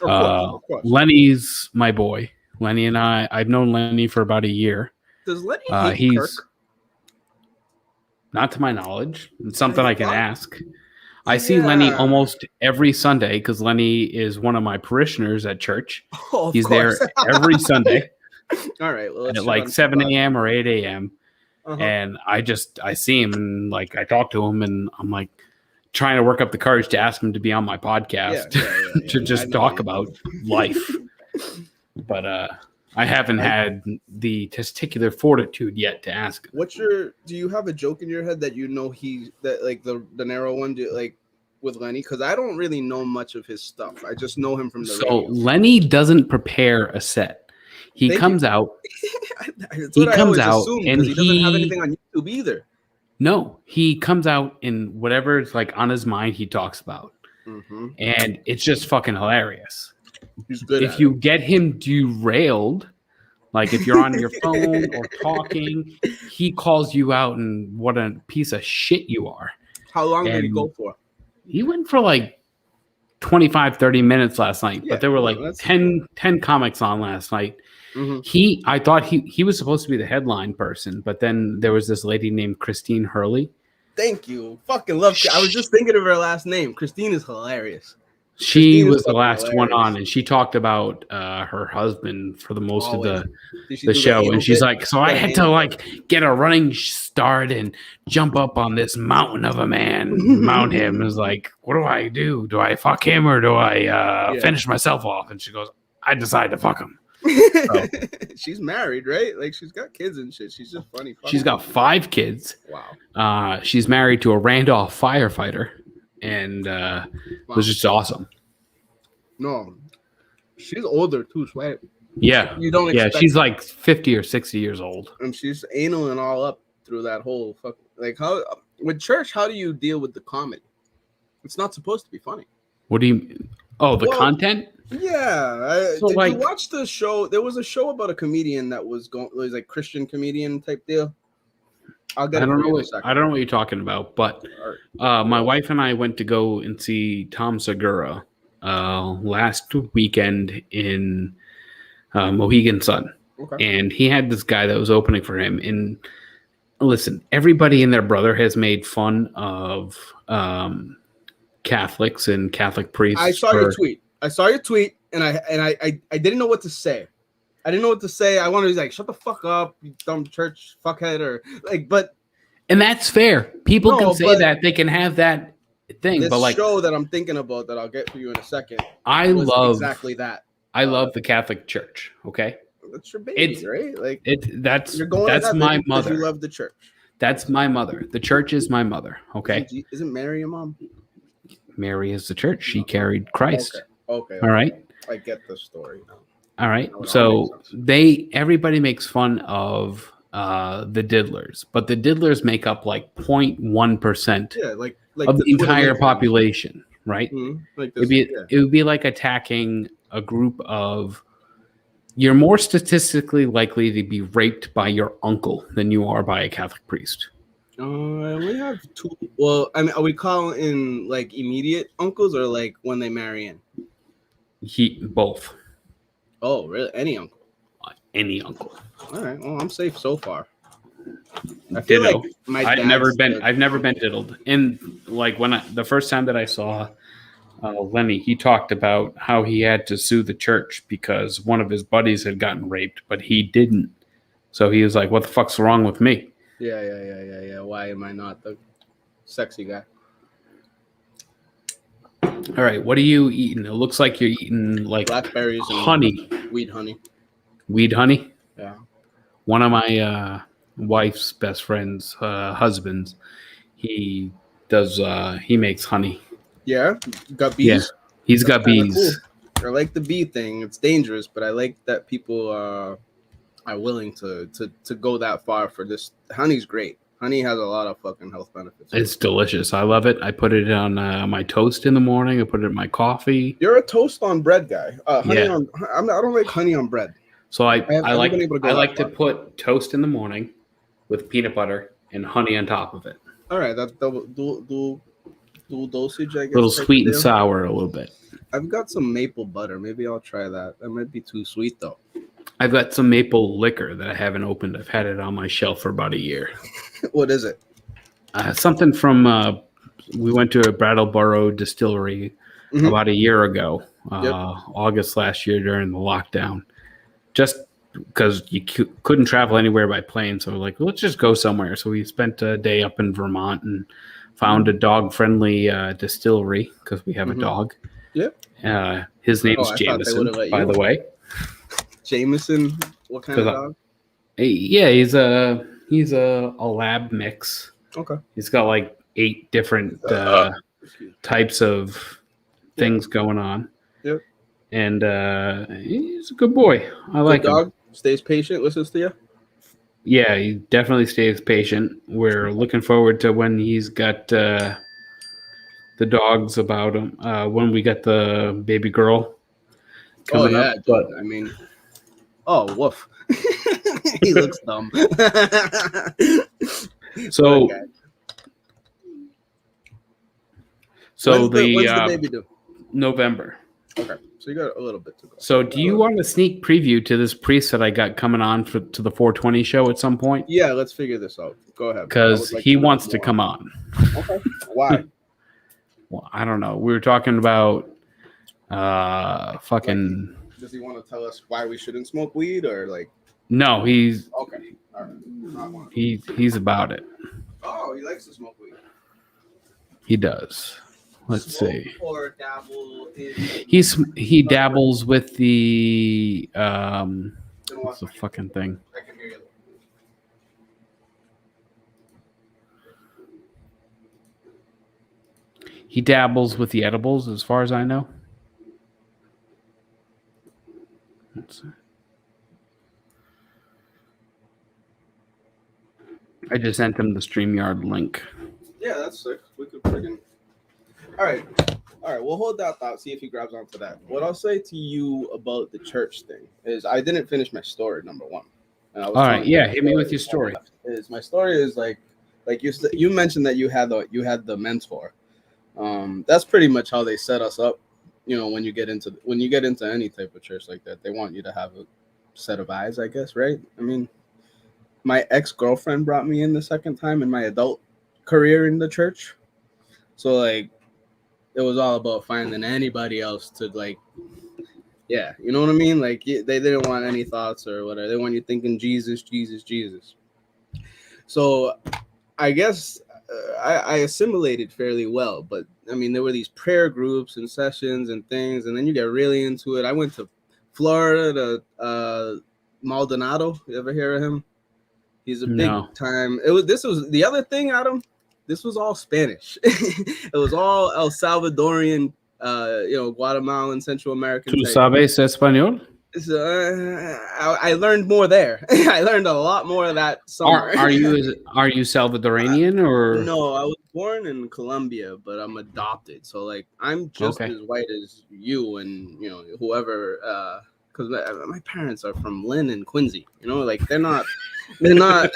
Of course. Lenny's my boy. Lenny and I've known Lenny for about a year. Does Lenny hate Kirk? Not to my knowledge. It's something I can ask. I see Lenny almost every Sunday because Lenny is one of my parishioners at church. He's there every Sunday. All right. Well, at like 7 a.m. or 8 a.m. And I see him and like I talk to him and I'm like trying to work up the courage to ask him to be on my podcast to just talk about life. But I haven't had the testicular fortitude yet to ask him. Do you have a joke in your head that you know like the narrow one, like with Lenny? Because I don't really know much of his stuff. I just know him from the radio. Lenny doesn't prepare a set. He comes out. He comes out and he doesn't have anything on YouTube either. No, he comes out and whatever's like on his mind, he talks about, and it's just fucking hilarious. He's good. If you get him derailed, like if you're on your phone or talking, he calls you out and what a piece of shit you are. How long did he go for? He went for like 25, 30 minutes last night, but there were like 10 comics on last night. I thought he was supposed to be the headline person, but then there was this lady named Christine Hurley. Thank you. Fucking love. I was just thinking of her last name. Christine is hilarious. She was the last one on, and she talked about her husband for the most of the show. And she's like, so I had to like get a running start and jump up on this mountain of a man, mount him. It was like, what do I do? Do I fuck him or do I finish myself off? And she goes, I decided to fuck him. So, she's married, right? Like she's got kids and shit. She's just funny. She's got 5 kids. Wow. She's married to a Randolph firefighter. And it was just awesome. No, she's older too, right? Yeah, you don't. Yeah, she's like 50 or 60 years old, and she's anal and all up through that whole fuck. Like how with church, how do you deal with the comedy? It's not supposed to be funny. What do you? Oh, the content. Yeah. So did you watch the show? There was a show about a comedian that was going. It was like Christian comedian type deal. I don't know what you're talking about, but my wife and I went to go and see Tom Segura last weekend in Mohegan Sun. And he had this guy that was opening for him. And listen, everybody and their brother has made fun of Catholics and Catholic priests. I saw your tweet, and I didn't know what to say. I didn't know what to say. I wanted to be like, shut the fuck up, you dumb church fuckhead, or like, but. And that's fair. People can say that. They can have that thing. This but like show that I'm thinking about that I'll get for you in a second. I love exactly that. I love the Catholic Church. Okay. That's your baby, right? Like that's my mother. You love the church. That's my mother. The church is my mother. Okay. Isn't Mary your mom? Mary is the church. She carried Christ. Okay. All right. I get the story now. All right. So everybody makes fun of the diddlers, but the diddlers make up like 0.1% like of the entire population, right? Mm-hmm. Like it would be like attacking a group of. You're more statistically likely to be raped by your uncle than you are by a Catholic priest. We have 2. Well, I mean, are we calling like immediate uncles or like when they marry in? Both. Oh, really? Any uncle? Any uncle. All right. Well, I'm safe so far. I feel Ditto. like I've never been diddled. And like the first time that I saw Lenny, he talked about how he had to sue the church because one of his buddies had gotten raped, but he didn't. So he was like, "What the fuck's wrong with me?" Yeah. Why am I not the sexy guy? All right, what are you eating? It looks like you're eating like blackberries and honey. Weed honey. Weed honey? Yeah. One of my wife's best friends, husbands, he makes honey. Yeah? Got bees? Yeah, he's got bees. Cool. I like the bee thing. It's dangerous, but I like that people are willing to go that far for this. Honey's great. Honey has a lot of fucking health benefits. It's delicious. I love it. I put it on my toast in the morning. I put it in my coffee. You're a toast on bread guy. I don't like honey on bread. So I like to put toast in the morning with peanut butter and honey on top of it. All right, that's dual dosage, I guess. A little sweet and sour a little bit. I've got some maple butter. Maybe I'll try that. That might be too sweet though. I've got some maple liquor that I haven't opened. I've had it on my shelf for about a year. What is it? Something from we went to a Brattleboro distillery about a year ago, August last year during the lockdown. Just because you couldn't travel anywhere by plane. So we're like, let's just go somewhere. So we spent a day up in Vermont and found a dog-friendly distillery because we have a dog. Yep. His name's I thought they Jameson, would've let by you the way. Jameson, what kind of dog? Yeah, he's a lab mix. Okay. He's got like 8 different types of things going on. Yep. And he's a good boy. I like him. Dog stays patient, listens to you. Yeah, he definitely stays patient. We're looking forward to when he's got the dogs about him. When we got the baby girl coming up. But I mean, woof. He looks dumb. So when's the baby due? November. Okay, so you got a little bit to go. So do you want a sneak preview to this priest that I got coming on to the 420 show at some point? Yeah, let's figure this out. Go ahead. Because he wants to come on. Okay. Why? Well, I don't know. We were talking about fucking. Does he want to tell us why we shouldn't smoke weed or like? No, he's Okay. All right. Not one. he's about it. Oh, he likes to smoke weed. He does. Let's see. Or dabble in. He dabbles with the what's the fucking thing? I can hear you. He dabbles with the edibles, as far as I know. Let's see. I just sent him the StreamYard link. Yeah, that's sick. We could friggin'. All right. We'll hold that thought. See if he grabs onto that. What I'll say to you about the church thing is I didn't finish my story. Number one. All right. Yeah. Hit me with your story. My story is like you mentioned that you had the mentor. That's pretty much how they set us up. You know, when you get into any type of church like that, they want you to have a set of eyes, I guess, right? I mean, my ex-girlfriend brought me in the second time in my adult career in the church. So like it was all about finding anybody else to like, yeah, you know what I mean? Like they didn't want any thoughts or whatever. They want you thinking Jesus, Jesus, Jesus. So I guess I assimilated fairly well, but I mean, there were these prayer groups and sessions and things, and then you get really into it. I went to Florida to Maldonado. You ever hear of him? He's a big time. This was the other thing, Adam. This was all Spanish. It was all El Salvadorian, Guatemalan, Central American. ¿Tú sabes español? I learned more there. I learned a lot more of that summer. Are you Salvadorian or no? I was born in Colombia, but I'm adopted. So like I'm just as white as you and whoever. Because my parents are from Lynn and Quincy. Like they're not. There's no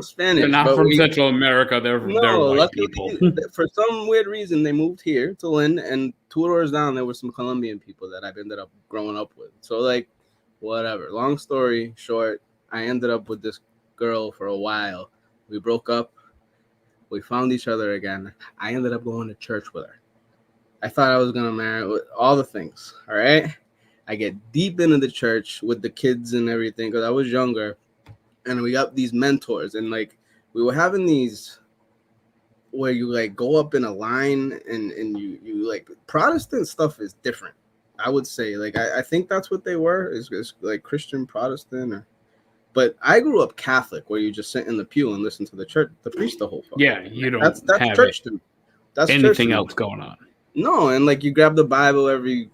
Spanish. They're not from Central America. They're white people. For some weird reason, they moved here to Lynn, and 2 doors down there were some Colombian people that I've ended up growing up with. So like, whatever. Long story short, I ended up with this girl for a while. We broke up. We found each other again. I ended up going to church with her. I thought I was gonna marry her, with all the things. All right. I get deep into the church with the kids and everything because I was younger. And we got these mentors, and like we were having these where you like go up in a line and you like Protestant stuff is different. I would say like I think that's what they were is like Christian Protestant but I grew up Catholic where you just sit in the pew and listen to the priest the whole fucking time. You don't that's have church to me. That's anything else going on. No, and like you grab the Bible every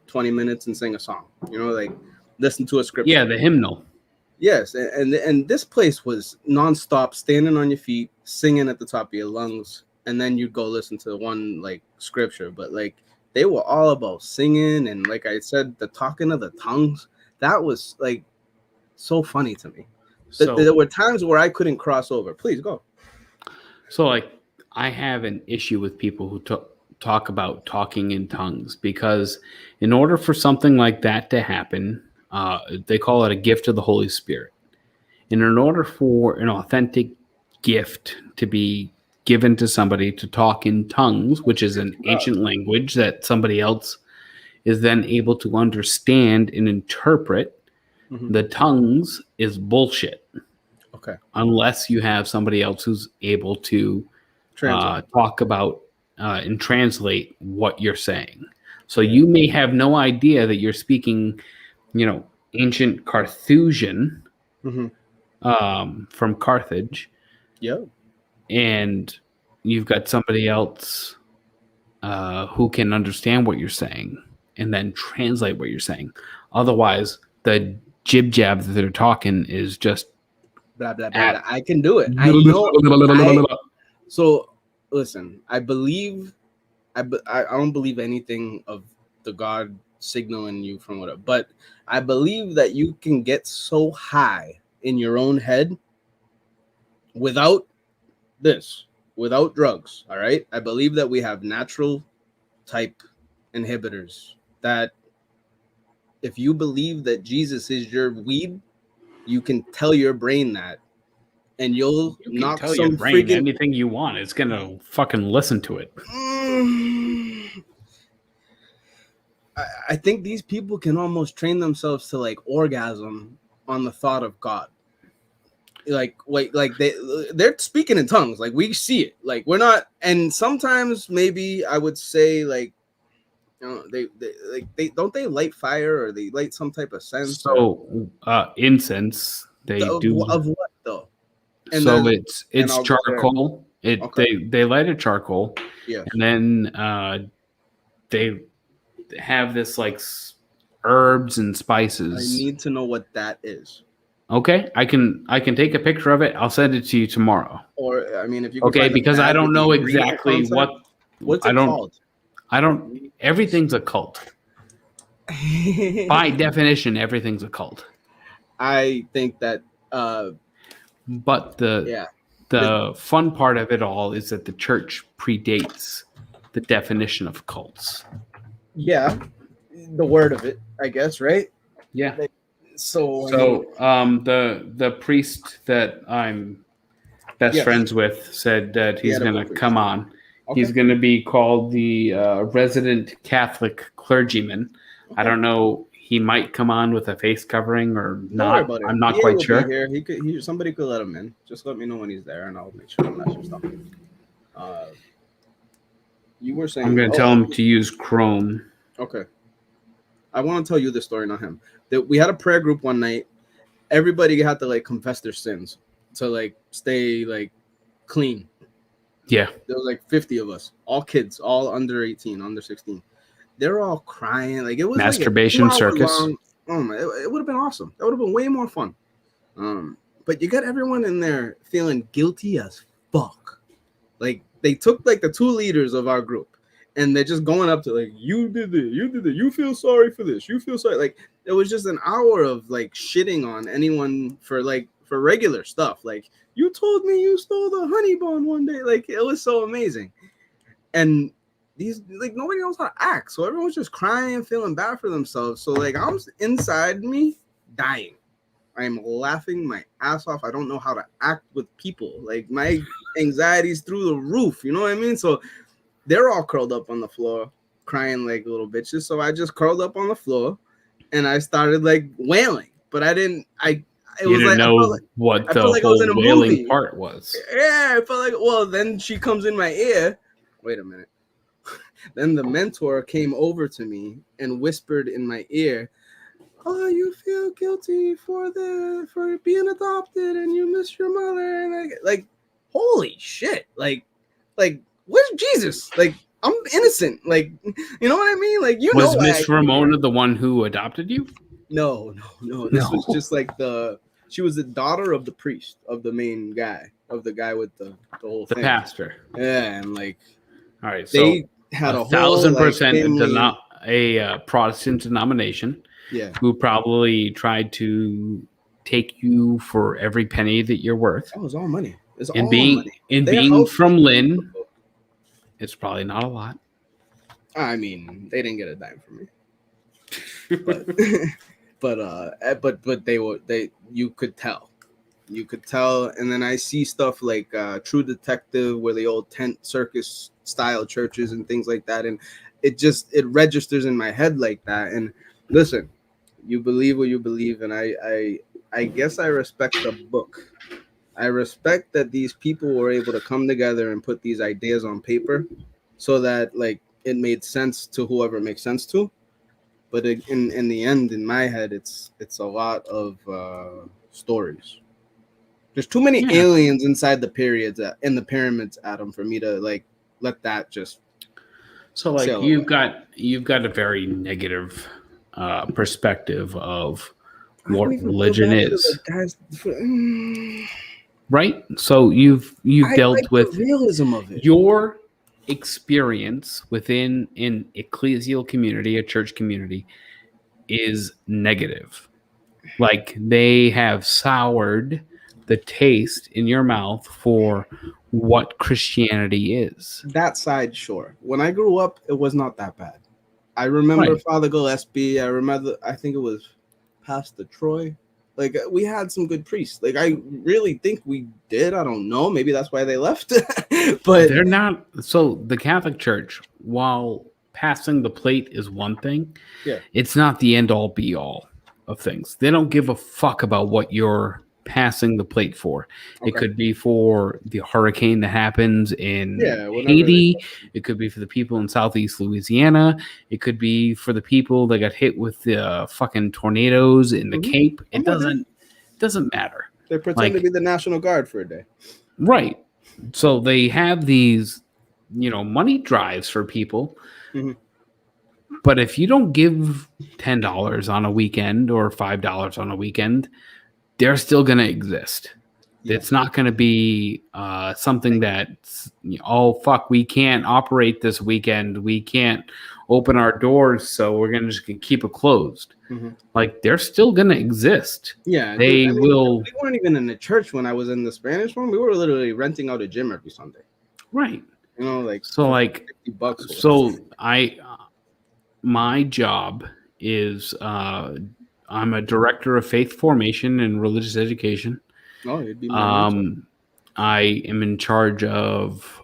20 minutes and sing a song, like listen to a scripture. Yeah, the hymnal. Yes, and this place was nonstop, standing on your feet, singing at the top of your lungs, and then you'd go listen to one like scripture. But like they were all about singing, and like I said, the talking of the tongues. That was like so funny to me. There were times where I couldn't cross over. Please go. So like I have an issue with people who talk about talking in tongues because in order for something like that to happen. They call it a gift of the Holy Spirit. And in order for an authentic gift to be given to somebody to talk in tongues, which is an ancient language that somebody else is then able to understand and interpret, Mhm. The tongues is bullshit Okay. unless you have somebody else who's able to Translate. talk about and translate what you're saying. So you may have no idea that you're speaking, ancient Carthusian Mm-hmm. from Carthage, Yep. and you've got somebody else who can understand what you're saying and then translate what you're saying. Otherwise, the jib jab that they're talking is just Blah blah blah. Blah. I can do it. I know. So listen, I believe. I don't believe anything of the God signaling you from whatever, but I believe that you can get so high in your own head without this, without drugs. All right. I believe that we have natural type inhibitors that if you believe that Jesus is your weed, you can tell your brain that, and you'll You can knock tell your some brain freaking. anything you want. It's gonna fucking listen to it. I think these people can almost train themselves to like orgasm on the thought of God. Like they're speaking in tongues, like we see it, like we're not. And sometimes maybe I would say like, they don't they light fire or they light some type of sense So incense they do. of what though? And So then it's I'll go there. charcoal. Okay. They light a charcoal, Yes. and then they have this like herbs and I spices. need to know what that is. Okay, I can take a picture of it. I'll send it to you tomorrow. Or I mean, if you can Okay, find the because I bag don't with the know ingredient exactly content. What's it called? I don't. Everything's a cult. By definition, everything's a cult. I think that But the fun part of it all is that the church predates the definition of cults. yeah, the word of it, I guess, right? Yeah. So the priest that I'm best friends with said that he's going to come on. Okay. He's going to be called the resident Catholic clergyman. Okay. I don't know. He might come on with a face covering or not. About it. I'm not PA quite will sure. Be here. Somebody could let him in. Just let me know when he's there, and I'll make sure I'm not your stuff. You were saying I'm going to tell him to use Chrome. Okay. I want to tell you the story, not him. That we had a prayer group one night. Everybody had to like confess their sins to like stay like clean. Yeah. There was like 50 of us, all kids, all under 18, under 16. They're all crying. Like it was masturbation like circus. Oh my, it would have been awesome. That would have been way more fun. But you got everyone in there feeling guilty as fuck. Like they took like the 2 leaders of our group and they're just going up to like, you did it, you feel sorry for this, you feel sorry. Like it was just an hour of like shitting on anyone for regular stuff. Like you told me you stole the honey bun one day. Like it was so amazing. And these like nobody knows how to act. So everyone's just crying and feeling bad for themselves. So like I'm inside me dying. I'm laughing my ass off. I don't know how to act with people. Like my anxiety's through the roof. You know what I mean? So they're all curled up on the floor, crying like little bitches. So I just curled up on the floor and I started like wailing. But I didn't. You didn't know what the whole wailing part was. Yeah, I felt like. Well, then she comes in my ear. Wait a minute. Then the mentor came over to me and whispered in my ear, "Oh, you feel guilty for being adopted and you miss your mother." And like, holy shit! Like, where's Jesus? Like, I'm innocent. Like, you know what I mean? Like, you was know, Miss Ramona the one who adopted you? No. This was just like she was the daughter of the priest, of the main guy, of the guy with the whole thing. Pastor. Yeah, and like, all right, they had 1,000% a Protestant denomination. Yeah, who probably tried to take you for every penny that you're worth. That was all money. It's and all being money. And being from Lynn, it's probably not a lot. I mean, they didn't get a dime from me. But you could tell. And then I see stuff like True Detective, where the old tent circus style churches and things like that, and it registers in my head like that. And listen, You believe what you believe, and I guess I respect the book. I respect that these people were able to come together and put these ideas on paper, so that like it made sense to whoever it makes sense to. But in the end, in my head, it's a lot of stories. There's too many Yeah. aliens inside the pyramids, Adam, for me to like let that just. So like Sail you've got a very negative perspective of I don't what even feel religion bad for is, the guys. right? So you've I dealt like with the realism of it. your experience within an ecclesial community, a church community, is negative. Like they have soured the taste in your mouth for what Christianity is. That side, sure. When I grew up, it was not that bad. I remember Right. Father Gillespie. I remember, I think it was Pastor Troy. Like we had some good priests. Like I really think we did. I don't know. Maybe that's why they left. But They're not. So the Catholic Church, while passing the plate is one thing, Yeah. it's not the end all be all of things. They don't give a fuck about what you're passing the plate for. It Okay. could be for the hurricane that happens in whenever Haiti. It could be for the people in Southeast Louisiana. It could be for the people that got hit with the fucking tornadoes in the Mhm. Cape. I'm It with you. doesn't matter. They pretend to Like- be the National Guard for a day. Right. So they have these, money drives for people. Mhm. But if you don't give $10 on a weekend or $5 on a weekend, they're still going to exist. Yeah. It's not going to be something that's, oh, fuck, we can't operate this weekend. We can't open our doors, so we're going to just keep it closed. Mhm. Like, they're still going to exist. Yeah, They will. We weren't even in the church when I was in the Spanish one. We were literally renting out a gym every Sunday. Right. You know, like So, like, $50. so my job is I'm a director of faith formation and religious education. Oh, you'd be my mentor. I am in charge of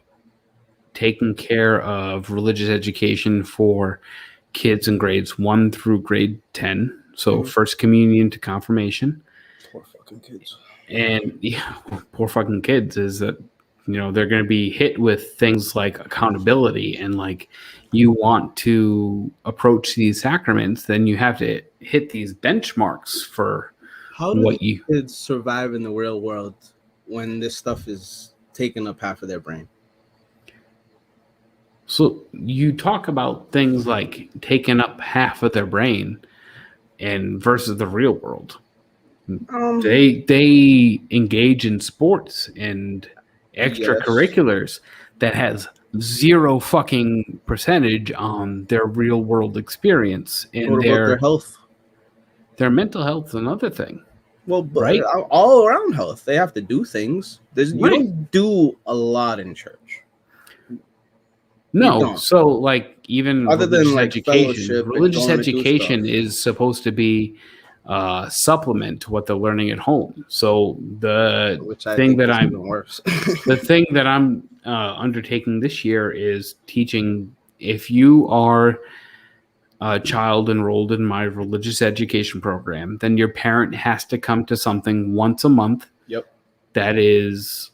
taking care of religious education for kids in grades 1 through grade 10. So Mhm. first communion to confirmation. Poor fucking kids. And yeah, poor fucking kids is that, they're going to be hit with things like accountability, and like you want to approach these sacraments, then you have to hit these benchmarks for How do what these kids survive in the real world when this stuff is taking up half of their brain? So you talk about things like taking up half of their brain and versus the real world. They engage in sports and extracurriculars that has zero fucking percentage on their real world experience, and what about their health? their mental health is another thing. Well, but Right? all around health, they have to do things. You Right. don't do a lot in church. No, don't. so like even Other than, religious like, education, fellowship and religious going to do education stuff. is supposed to be supplement to what they're learning at home. So the Which I thing think that is I'm even worse. the thing that I'm undertaking this year is teaching. If you are a child enrolled in my religious education program, then your parent has to come to something once a month. Yep. That is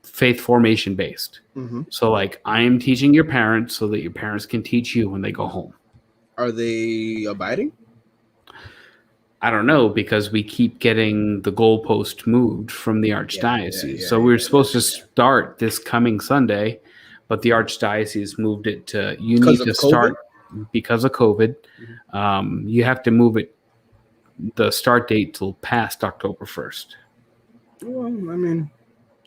faith formation based. Mhm. So like I am teaching your parents so that your parents can teach you when they go home. Are they abiding? I don't know, because we keep getting the goalpost moved from the archdiocese. So we were supposed to start this coming Sunday, but the archdiocese moved it to you Because need of to COVID? start because of COVID. You have to move it the start date till past October 1st. Well, I mean,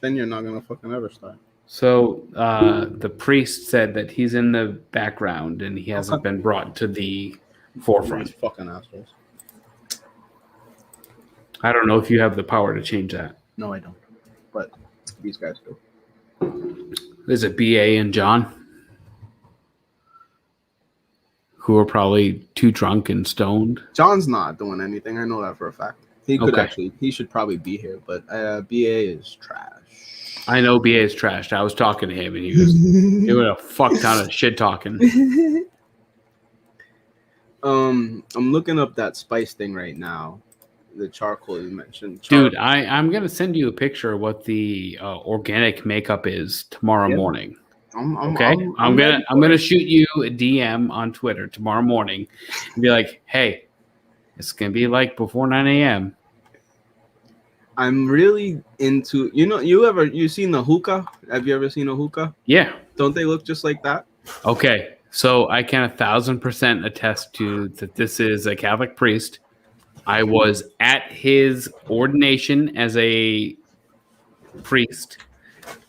then you're not gonna fucking ever start. So the priest said that he's in the background and he hasn't been brought to the These forefront. fucking assholes. I don't know if you have the power to change that. No, I don't. But these guys do. There's a BA and John who are probably too drunk and stoned. John's not doing anything. I know that for a fact. He could Okay. he should probably be here, but BA is trash. I know BA is trashed. I was talking to him and he was doing a fuck ton of shit talking. I'm looking up that spice thing right now. The charcoal you mentioned. Dude, I'm gonna send you a picture of what the organic makeup is tomorrow Yeah. morning. I'm Okay, I'm gonna shoot you a DM on Twitter tomorrow morning and be like, "Hey, it's gonna be like before 9 a.m." I'm really into. You seen the hookah? Have you ever seen a hookah? Yeah. Don't they look just like that? Okay, so I can 1,000% attest to that. This is a Catholic priest. I was at his ordination as a priest,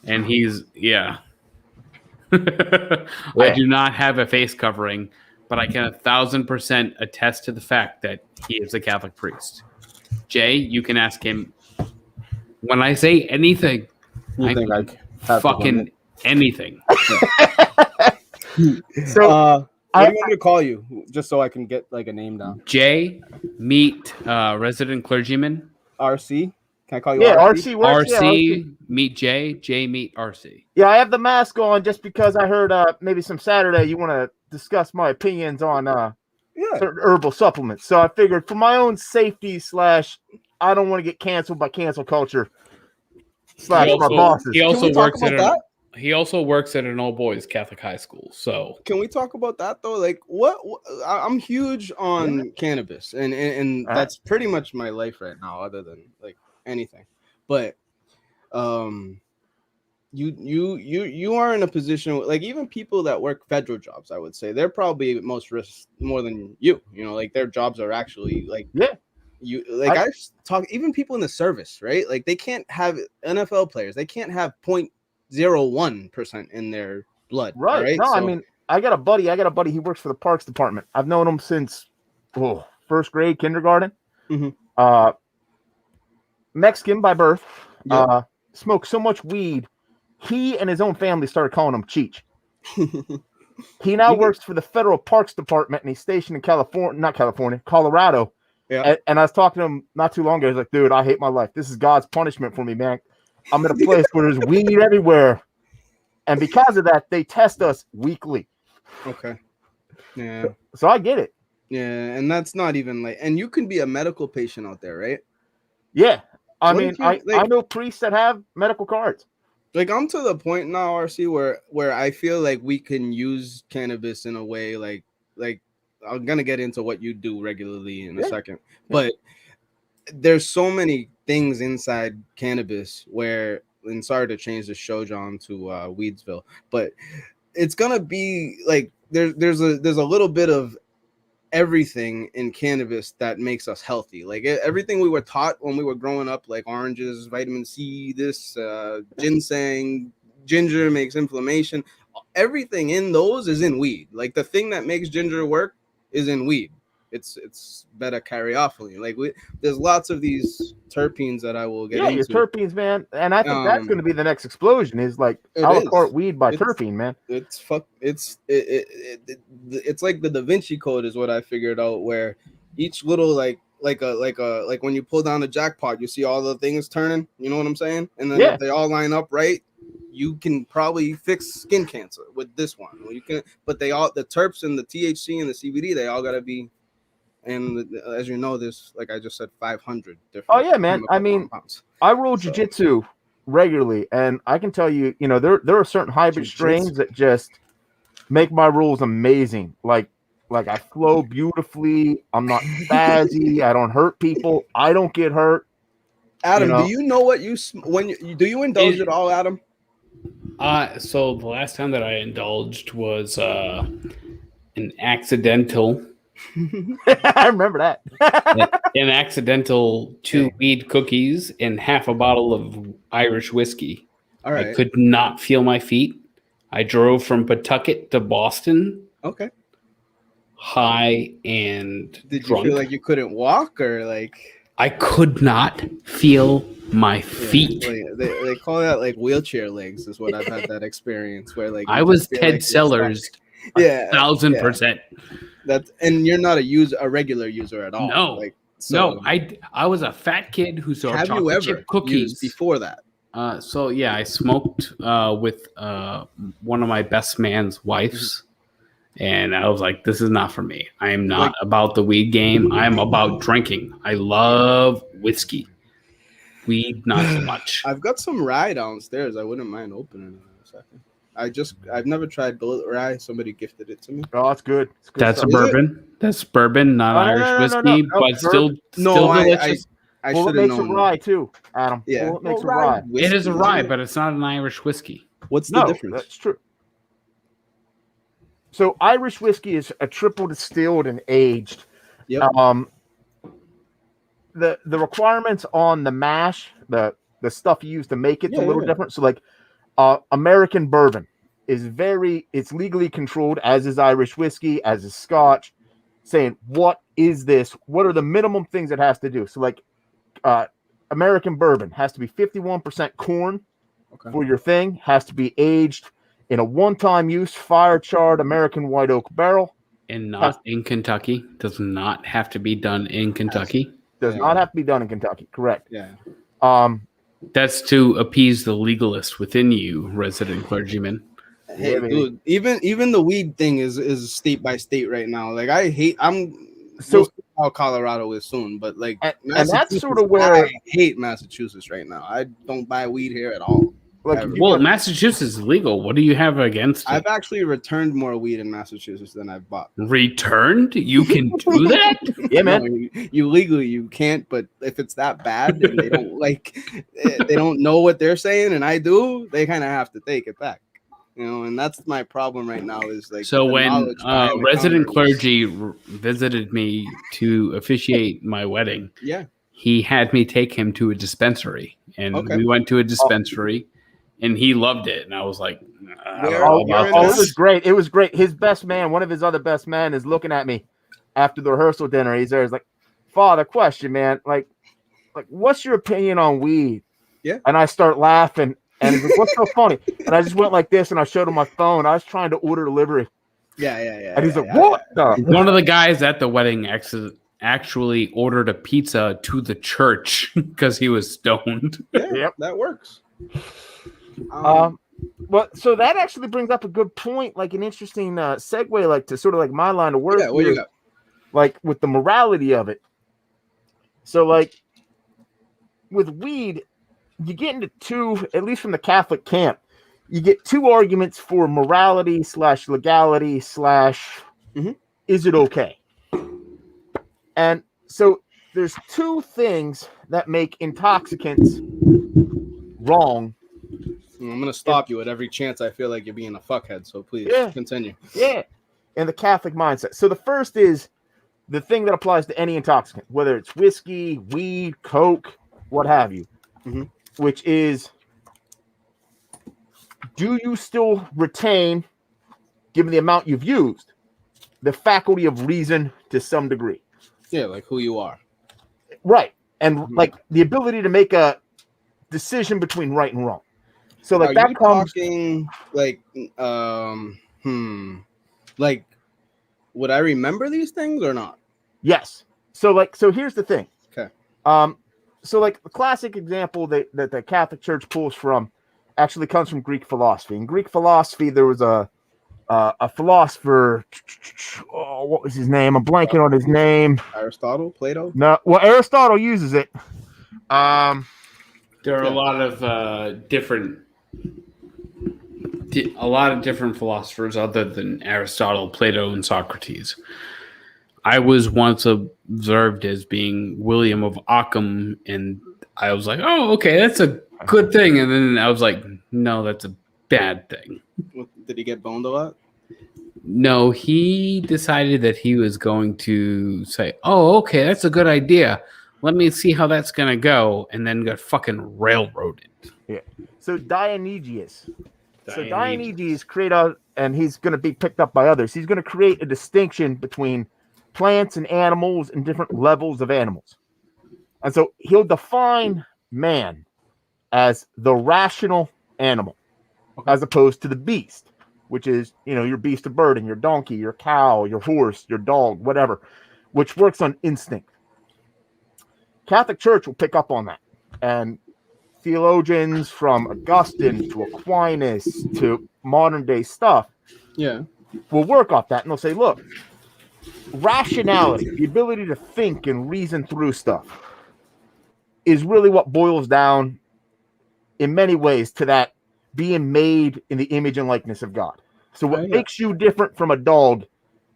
and he's I do not have a face covering, but I can 1,000% attest to the fact that he is a Catholic priest. Jay, you can ask him. When I say anything, You I think mean have to fucking limit? anything. So, what do you want me to call you, just so I can get like a name down? Jay, meet resident clergyman. RC. Can I call you Yeah, RC? RC works. Yeah, RC, meet Jay. Jay, meet RC. Yeah, I have the mask on just because I heard maybe some Saturday you want to discuss my opinions on Yeah. certain herbal supplements. So I figured for my own safety / I don't want to get canceled by cancel culture / my bosses. He also we talk works about at that? he also works at an all boys Catholic high school. So Can we talk about that though? Like, I'm huge on cannabis, and that's pretty much my life right now, other than like anything. But you are in a position like even people that work federal jobs, I would say they're probably at most risk more than you. Like their jobs are actually like I talk even people in the service, right? Like they can't have NFL players, they can't have 0.01% in their blood, Right. No, I mean I got a buddy. He works for the Parks Department. I've known him since first grade, kindergarten. Mm-hmm. Mexican by birth. Yep. Smoked so much weed, he and his own family started calling him Cheech. He now works for the Federal Parks Department, and he's stationed in Colorado. Yeah. And I was talking to him not too long ago. He's like, dude, I hate my life. This is God's punishment for me, man. I'm in a place where there's weed everywhere. And because of that, they test us weekly. Okay. Yeah. So I get it. Yeah. And that's not even like, and you can be a medical patient out there, right? Yeah. I What mean, if you, I know priests that have medical cards. Like I'm to the point now, RC, where I feel like we can use cannabis in a way like I'm gonna get into what you do regularly in a second, but there's so many things inside cannabis where, and sorry to change the show, John, to Weedsville, but it's gonna be like there's a little bit of everything in cannabis that makes us healthy. Like everything we were taught when we were growing up, like oranges, vitamin C, this ginseng, ginger makes inflammation. Everything in those is in weed. Like the thing that makes ginger work is in weed. It's beta caryophyllene. Like there's lots of these terpenes that I will get into. Yeah, your terpenes, man. And I think that's going to be the next explosion. Is like a la carte weed by terpene, man. It's like the Da Vinci Code is what I figured out, where each little like when you pull down the jackpot, you see all the things turning. You know what I'm saying? And then if they all line up right, you can probably fix skin cancer with this one. You can, but the terps and the THC and the CBD, they all gotta be. And as you know, there's, like I just said, 500 different. Oh yeah, man. I mean, compounds. I roll jiu-jitsu regularly, and I can tell you, there are certain hybrid strains that just make my rules amazing. Like I flow beautifully. I'm not spazzy. I don't hurt people. I don't get hurt. Adam, do you know what do you indulge at all, Adam? So the last time that I indulged was an accidental. I remember that. An accidental 2 weed cookies and half a bottle of Irish whiskey. All right. I could not feel my feet. I drove from Pawtucket to Boston. Okay. High and did drunk. You feel like you couldn't walk, or like I could not feel my feet? They call that like wheelchair legs, is what I've had that experience where like I was Ted Sellers. 1,000%. And you're not a regular user at all. No, no. I was a fat kid who saw chocolate chip cookies before that. So yeah, I smoked with one of my best man's wives, And I was like, this is not for me. I am not about the weed game. I am about drinking. I love whiskey. Weed, not so much. I've got some rye downstairs. I wouldn't mind opening it in a second. I've never tried bullet rye. Somebody gifted it to me. Oh, it's good. It's good That's stuff. bourbon. That's bourbon, not No, Irish no, no, whiskey, no, but still delicious. I Well, it should have makes it known. rye too, Adam. Yeah, Well, it makes it Well, rye. It is a whiskey, rye, isn't it? but it's not an Irish whiskey. What's the No, difference? that's true. So Irish whiskey is a triple distilled and aged. Yep. The requirements on the mash, the stuff you use to make it's a little different. So like American bourbon is it's legally controlled, as is Irish whiskey, as is Scotch, saying what is this? What are the minimum things it has to do? So like American bourbon has to be 51% corn for your thing, has to be aged in a one-time use fire charred American white oak barrel. And not in Kentucky. Does not have to be done in Kentucky. Does not have to be done in Kentucky. Correct. Yeah. That's to appease the legalist within you, resident clergyman. Hey, Yeah, baby. dude, even the weed thing is state by state right now. Like So- how Colorado is soon, but like And that's Massachusetts, sort of where- I hate Massachusetts right now. I don't buy weed here at all. Like Ever. if you Well, look- Massachusetts is legal. What do you have against I've it? actually returned more weed in Massachusetts than I've bought. Returned? You can do that? yeah, man. No, you legally you can't, but if it's that bad and they don't they don't know what they're saying, and I do, they kind of have to take it back. You know, and that's my problem right now. Is like So the when knowledge behind the resident counter is- clergy visited me to officiate my wedding, yeah, he had me take him to a dispensary, and Okay. we went to a dispensary, and he loved it, and I was like, I don't Where- know Oh, about in it this. was great. It was great. His best man, one of his other best men, is looking at me after the rehearsal dinner. He's there. He's like, "Father, question, man. Like, what's your opinion on weed?" Yeah. And I start laughing, and he's like, "What's so funny?" And I just went like this, and I showed him my phone. I was trying to order delivery, yeah. and he's yeah, like, yeah. "What the?" One of the guys at the wedding actually ordered a pizza to the church because he was stoned. Yeah, Yep. that works. Well, so that actually brings up a good point, like an interesting segue, like to sort of like my line of work. yeah, what do here, you got? like with the morality of it. So, like with weed, you get into two, at least from the Catholic camp, you get two arguments for morality / legality / Mhm. is it okay? And so there's two things that make intoxicants wrong. I'm gonna stop you at every chance I feel like you're being a fuckhead. So please Yeah. continue. Yeah. In the Catholic mindset. So the first is the thing that applies to any intoxicant, whether it's whiskey, weed, Coke, what have you, Mhm. which is, do you still retain, given the amount you've used, the faculty of reason to some degree? Yeah, like who you are. Right. And Mhm. like the ability to make a decision between right and wrong. So like Are that you comes talking like like would I remember these things or not? Yes. So here's the thing. Okay. So like the classic example that the Catholic Church pulls from actually comes from Greek philosophy. In Greek philosophy, there was a philosopher. Oh, what was his name? I'm blanking on his name. Aristotle, Plato. No, well, Aristotle uses it. There are a lot of different philosophers other than Aristotle, Plato, and Socrates. I was once observed as being William of Ockham, and I was like, "Oh, okay, that's a good thing." And then I was like, "No, that's a bad thing." Did he get boned a lot? No, he decided that he was going to say, "Oh, okay, that's a good idea. Let me see how that's going to go," and then got fucking railroaded. So Dionysius. So Dionysius create and he's going to be picked up by others. He's going to create a distinction between plants and animals and different levels of animals. And so he'll define man as the rational animal as opposed to the beast, which is, your beast of burden, your donkey, your cow, your horse, your dog, whatever, which works on instinct. Catholic Church will pick up on that. And theologians from Augustine to Aquinas to modern day stuff Yeah. will work off that, and they'll say, look, rationality, the ability to think and reason through stuff, is really what boils down in many ways to that being made in the image and likeness of God. So what makes you different from a dog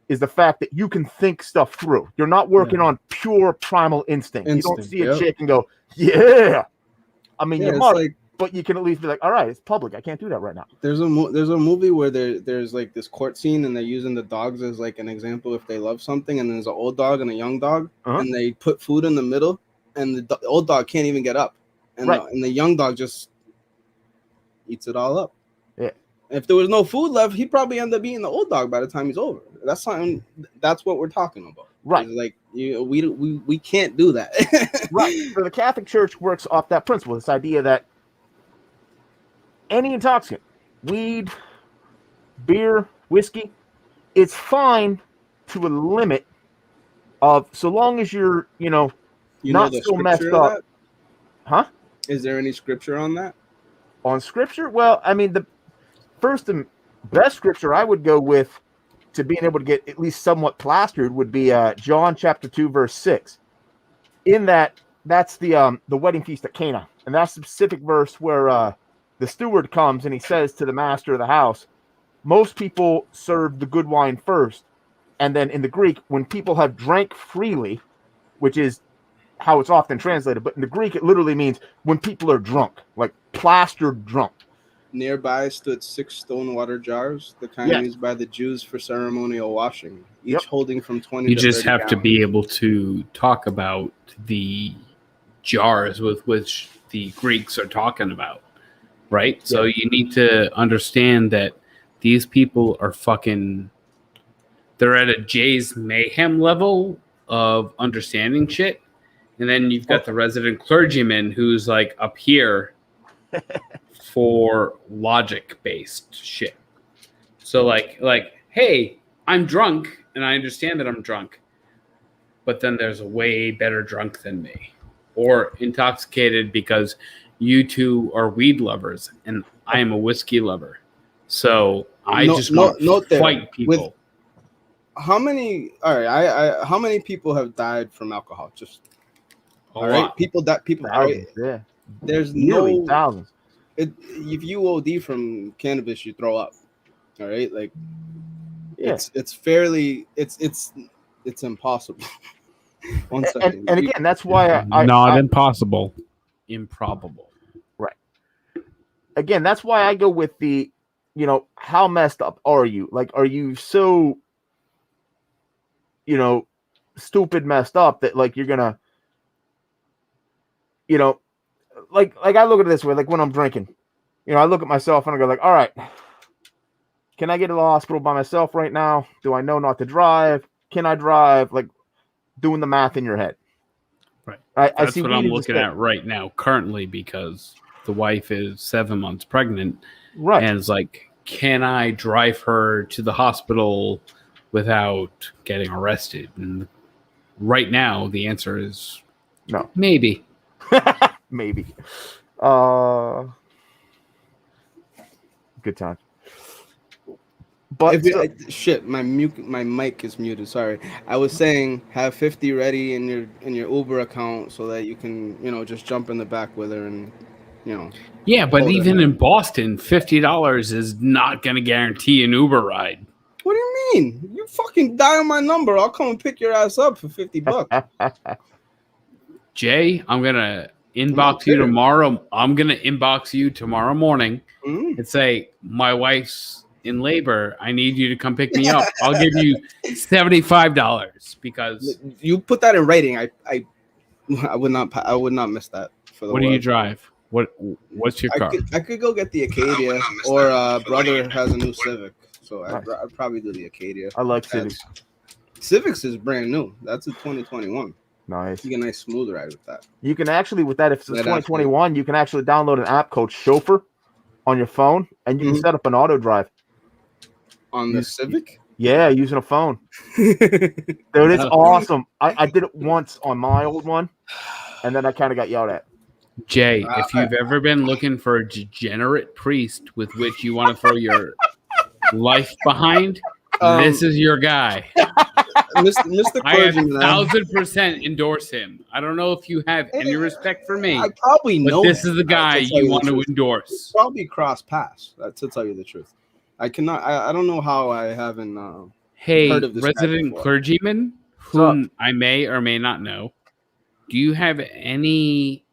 is the fact that you can think stuff through. You're not working on pure primal instinct. You don't see a chick and go, yeah. I mean, you might, like, but you can at least be like, all right, it's public. I can't do that right now. There's a movie where there's like this court scene, and they're using the dogs as like an example if they love something, and there's an old dog and a young dog, and they put food in the middle, and the old dog can't even get up, and the young dog just eats it all up. Yeah. If there was no food left, he'd probably end up eating the old dog by the time he's over. That's something. That's what we're talking about. Right. It's like we can't do that. Right. So the Catholic Church works off that principle, this idea that any intoxicant, weed, beer, whiskey, it's fine to a limit of, so long as you're, not so messed up. Huh? Is there any scripture on that? On scripture? Well, I mean, the first and best scripture I would go with to being able to get at least somewhat plastered would be John chapter 2, verse 6. In that's the wedding feast at Cana. And that's the specific verse where the steward comes and he says to the master of the house, most people serve the good wine first. And then in the Greek, when people have drank freely, which is how it's often translated, but in the Greek, it literally means when people are drunk, like plastered drunk. Nearby stood 6 stone water jars, the kind used by the Jews for ceremonial washing, each holding from 20 you to 30 just have gallons. to be able to talk about the jars with which the Greeks are talking about, right? So you need to understand that these people are they're at a Jay's Mayhem level of understanding shit. And then you've got the resident clergyman who's like up here for logic-based shit. So like, hey, I'm drunk, and I understand that I'm drunk, but then there's a way better drunk than me. Or intoxicated because you two are weed lovers, and I am a whiskey lover. So I just want to fight people. How many? All right, how many people have died from alcohol? Just all right, people that people. Thousands, There's nearly thousands. If you OD from cannabis, you throw up. All right, like it's impossible. One second. And again, that's why not impossible, improbable. Right. Again, that's why I go with the, how messed up are you? Like, are you so, stupid messed up that like you're gonna, like I look at it this way, like when I'm drinking, I look at myself and I go like, all right, can I get to the hospital by myself right now? Do I know not to drive? Can I drive? Like doing the math in your head. Right. That's what I'm looking at right now currently, because the wife is 7 months pregnant. Right. And it's like, can I drive her to the hospital without getting arrested? And right now, the answer is no. Maybe. Maybe. Good time. But my mic is muted. Sorry. I was saying have 50 ready in your Uber account so that you can, just jump in the back with her and, Yeah, but even in Boston, $50 is not going to guarantee an Uber ride. What do you mean? You fucking dial my number. I'll come and pick your ass up for $50. Jay, I'm going to inbox you tomorrow. I'm going to inbox you tomorrow morning and say, my wife's in labor. I need you to come pick me up. I'll give you $75 because you put that in writing. I would not miss that. For the what do you drive? What's your car? I could go get the Acadia, or brother has a new Civic, so I'd probably do the Acadia. I like Civics. Civics is brand new. That's a 2021. Nice. You get a nice smooth ride with that. You can actually, with that, if it's 2021, you can actually download an app called Chauffeur on your phone, and you can set up an auto drive. On the Civic? Yeah, using a phone. Dude, it's awesome. I did it once on my old one, and then I kind of got yelled at. Jay, if you've ever been looking for a degenerate priest with which you want to throw your life behind, This is your guy. Mr. I Clergyman. 1,000% endorse him. I don't know if you have any respect for me, I probably but know. this is the him, guy to tell you the want to truth. endorse. Probably cross paths. To tell you the truth, I cannot. I don't know how I haven't. Hey, heard of this guy resident before. clergyman, whom I may or may not know, do you have any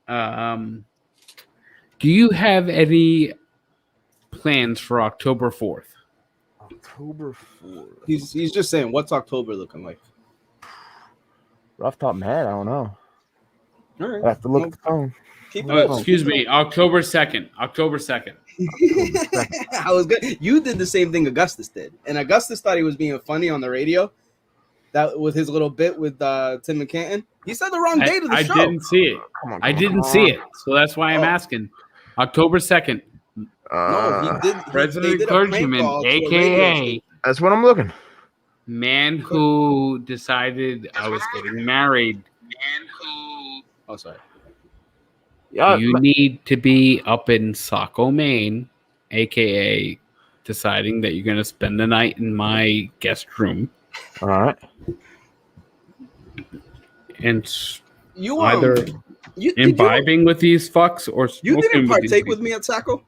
plans for October 4th? October 4th. He's just saying, what's October looking like? Rough top man, I don't know. All right. I have to look at the phone. Keep Oh, excuse me, October 2nd. October 2nd. I was good. You did the same thing Augustus did, and Augustus thought he was being funny on the radio. That with his little bit with Tim McCanton. He said the wrong date of the I show. didn't see it. I didn't see it, so that's why I'm Oh. asking. October 2nd. No, he did. Resident they did a prank clergyman, call to a radio aka station. That's what I'm looking. man who decided I was getting married. Oh, sorry. Yeah, You need to be up in Saco, Maine, aka deciding that you're going to spend the night in my guest room all right. You and you either did you, imbibing with these fucks or you smoking didn't with these partake with people. me at Saco.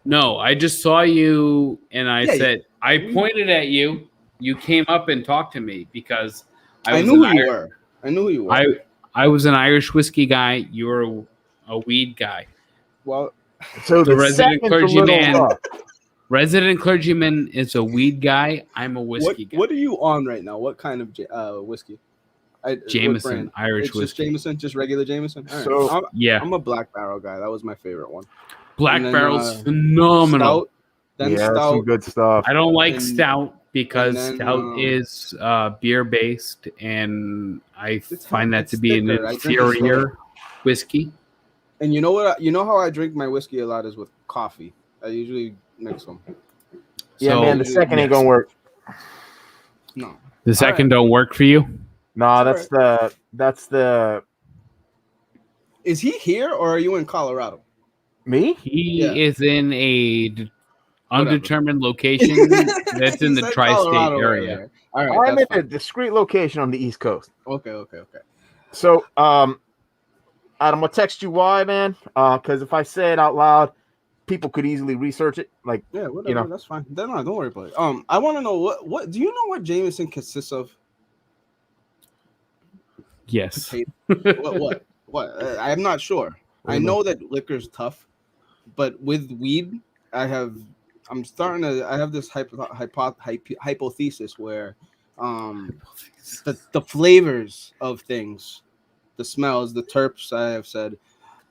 No, I just saw you and I Yeah, said, I pointed at you. You came up and talked to me because I was knew an who you Ir- were. I knew who you were. I was an Irish whiskey guy. You were a weed guy. Well, So The the resident second's a little clergyman- rough. Resident clergyman is a weed guy. I'm a what whiskey guy. what are you on right now? What kind of whiskey? What Jameson, brand? Irish It's just whiskey. Jameson, just regular Jameson. All right. So- Yeah, I'm a Black Barrel guy. That was my favorite one. Black and then, Barrel's phenomenal. Stout, then Yeah, that's some stout. good stuff. I don't like and- stout because and then, stout is beer based, and I It's find that it's to be an thicker. I drink it inferior whiskey. And you know what? You know how I drink my whiskey a lot is with coffee. I usually mix them. Yeah, So, man, the second ain't yes. gonna work. No. The second don't work for you. Nah, It's that's the Is he here or are you in Colorado? me. He Yeah. is in a undetermined location that's in He the said tri-state Colorado area. earlier. All right. I'm in That's a fine. discreet location on the East Coast. Okay. So, Adam, I'll text you why, man. Because if I say it out loud, people could easily research it. Like, Yeah, whatever. You know. That's fine. Don't worry about it. I want to know what do you know what Jameson consists of? Yes. What? I'm not sure. I know that liquor's tough, but with weed, I have this hypothesis where the flavors of things, the smells, the terps, I have said,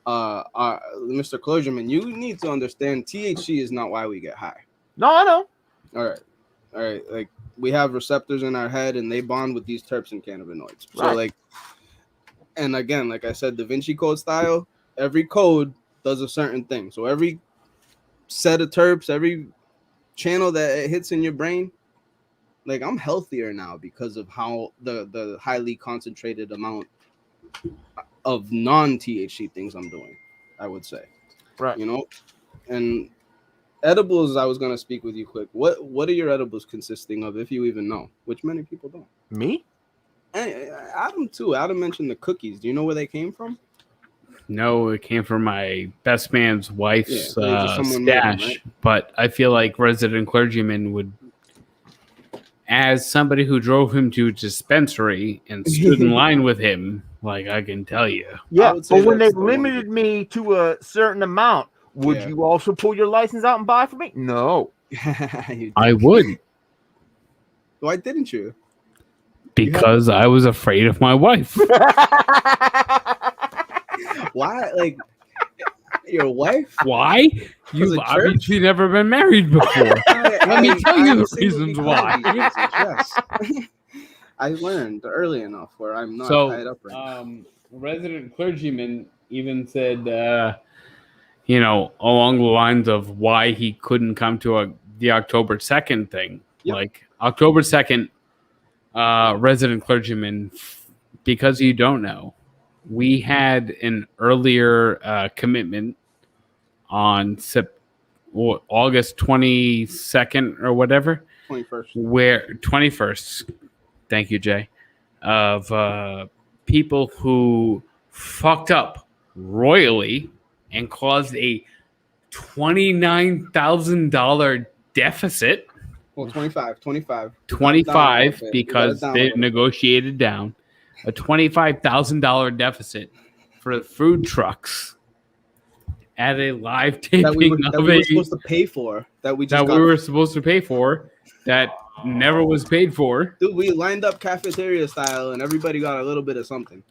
Mr. Clergyman, you need to understand THC is not why we get high. no, I know. All right. Like we have receptors in our head and they bond with these terps and cannabinoids. So Right. like, and again, like I said, Da Vinci Code style, every code does a certain thing. So every set of terps, every channel that it hits in your brain, like I'm healthier now because of how the highly concentrated amount of non-THC things I'm doing, I would say. Right. You know, and edibles, I was gonna speak with you quick. What are your edibles consisting of, if you even know? Which many people don't. Me? Hey, Adam too. Adam mentioned the cookies. Do you know where they came from? No, it came from my best man's wife's Yeah, just someone made 'em, stash. right? But I feel like resident clergyman would, as somebody who drove him to a dispensary and stood in line with him, like I can tell you. Yeah, would say but when they that's the one. limited me to a certain amount, would Yeah. you also pull your license out and buy for me? No. I would, Why didn't you? because I was afraid of my wife. Why? Like your wife? Why? Because You've of church? obviously never been married before. Let me tell you I'm the single reasons because why. of Jesus, yes. I learned early enough where I'm not tied up right now. Resident clergyman even said, along the lines of why he couldn't come to the October 2nd thing. Yep. Like October 2nd, resident clergyman, because you don't know, we had an earlier commitment on August 22nd or whatever. 21st. where 21st, thank you, Jay, of people who fucked up royally and caused a $29,000 deficit. Well, 25. 25 We because got it down a they little bit. negotiated down a $25,000 deficit for food trucks at a live taping that we of were a supposed to pay for. That we just that got. we were supposed to pay for that never was paid for. Dude, we lined up cafeteria style, and everybody got a little bit of something.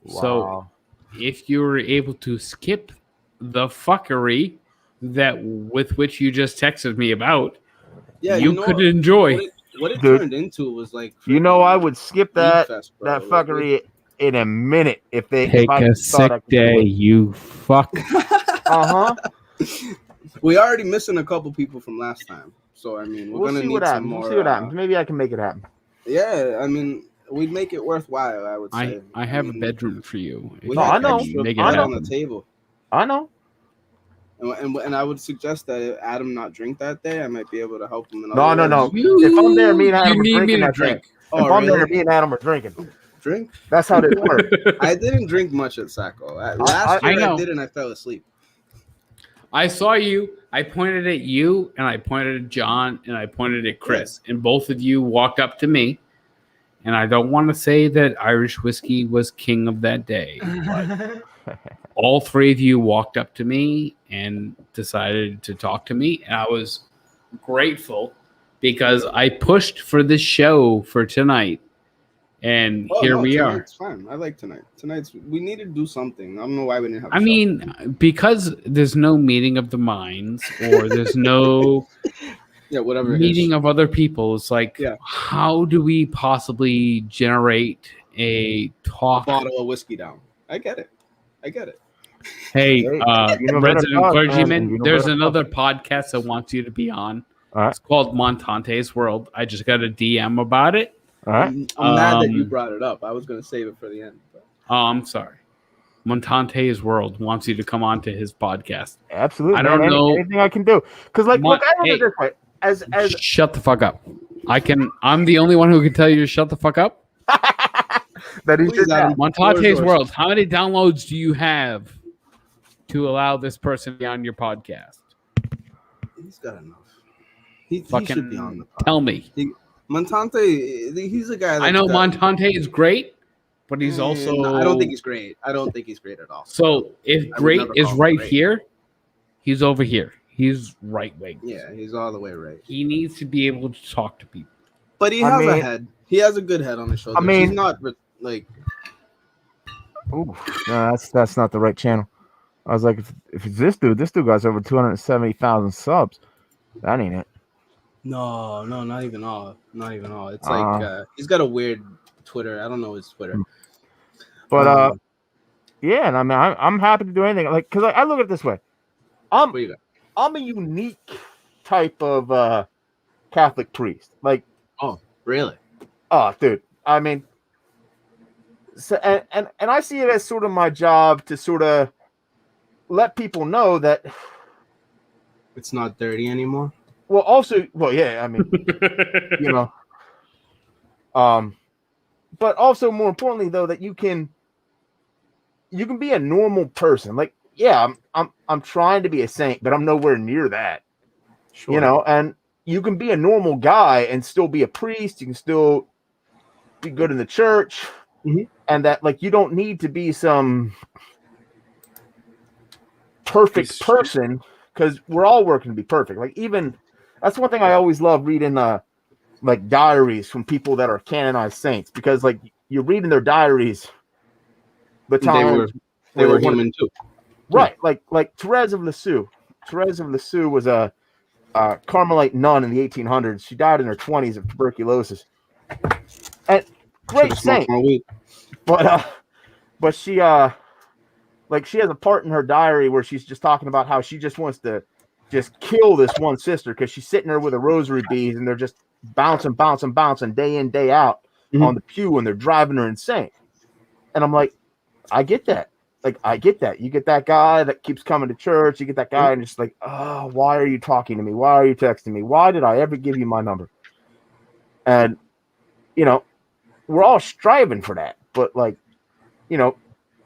So Wow. if you were able to skip the fuckery that with which you just texted me about, Yeah, you know could what- enjoy. What it Dude. turned into was like, You know, I would skip that Meat Fest, bro. that fuckery in a minute if they Take if I a thought sick I could do day, it. you fuck. Uh-huh. We already missing a couple people from last time, so I mean, we're We'll gonna see need what some happens. more. We'll see what happens. Maybe I can make it happen. Yeah, I mean, we'd make it worthwhile. I would say. I have a mean, bedroom for you. We No, had I know. extra Make it bread on the happen. table, I know. and I would suggest that if Adam not drink that day, I might be able to help him. In No. other ways. If I'm there, me and Adam you are need me drinking to that day. drink. Oh, If I'm there, really? me and Adam are drinking. Drink? That's how this works. I didn't drink much at Sacco. Last I year I know. did, and I fell asleep. I saw you. I pointed at you, and I pointed at John, and I pointed at Chris, and both of you walked up to me. And I don't want to say that Irish whiskey was king of that day, but all three of you walked up to me and decided to talk to me, and I was grateful because I pushed for this show for tonight, and here we are. Tonight's fine. I like tonight. We need to do something. I don't know why we didn't have. I mean, because there's no meeting of the minds, or there's no yeah, whatever. meeting of other people. It's like, Yeah. how do we possibly generate a talk? Bottle of whiskey down. I get it. Hey, You know better resident talk, clergyman, man. You know there's better another podcast that wants you to be on. All right. It's called Montante's World. I just got a DM about it. All right. I'm mad that you Um, brought it up. I was gonna save it for the end. But. Oh, I'm sorry. Montante's World wants you to come on to his podcast. Absolutely. I don't man. know. Anything I can do. Because like look, I Hey. don't this way. As Shut the fuck up. I'm the only one who can tell you to shut the fuck up. that is Please, just Adam. that. Montante's yours. World. How many downloads do you have to allow this person to be on your podcast? He's got enough. He should Fucking be on the pod. tell me. Montante, he's a guy. I know Montante is great, but he's also. No, I don't think he's great. I don't think he's great at all. So if I would great never is call him right great. here, he's over here. He's right wing. Yeah, he's all the way right. He needs to be able to talk to people. But he I has a mean- head. He has a good head on his shoulders. mean- he's not like. Ooh, no, that's not the right channel. I was like, if it's this dude guy's over 270,000 subs. That ain't it. No, not even all. Not even all. It's Uh-huh. like he's got a weird Twitter. I don't know his Twitter. But Um, yeah, and I mean, I'm happy to do anything. Like, cause I look at it this way. what do you got? I'm a unique type of Catholic priest. Like, Really? oh, dude. I mean, so and I see it as sort of my job to sort of let people know that. It's not dirty anymore. Well, also, well, yeah. I mean, you know, but also more importantly, though, that you can be a normal person. Like, yeah, I'm trying to be a saint, but I'm nowhere near that. Sure. You know, and you can be a normal guy and still be a priest. You can still be good in the church, Mhm. and that like you don't need to be some perfect Piece of shit. person because we're all working to be perfect. Like even that's one thing I always love reading like diaries from people that are canonized saints because like you're reading their diaries. The time They were one- human too. Right, like Therese of Lisieux. Therese of Lisieux was a Carmelite nun in the 1800s. She died in her 20s of tuberculosis. And great Should've smoked saint, more weed. but she like she has a part in her diary where she's just talking about how she just wants to just kill this one sister because she's sitting there with a rosary beads and they're just bouncing day in day out Mhm. on the pew and they're driving her insane. And I'm like, I get that. Like, I get that. You get that guy that keeps coming to church. You get that guy and just like, oh, why are you talking to me? Why are you texting me? Why did I ever give you my number? And, you know, we're all striving for that. But, like, you know,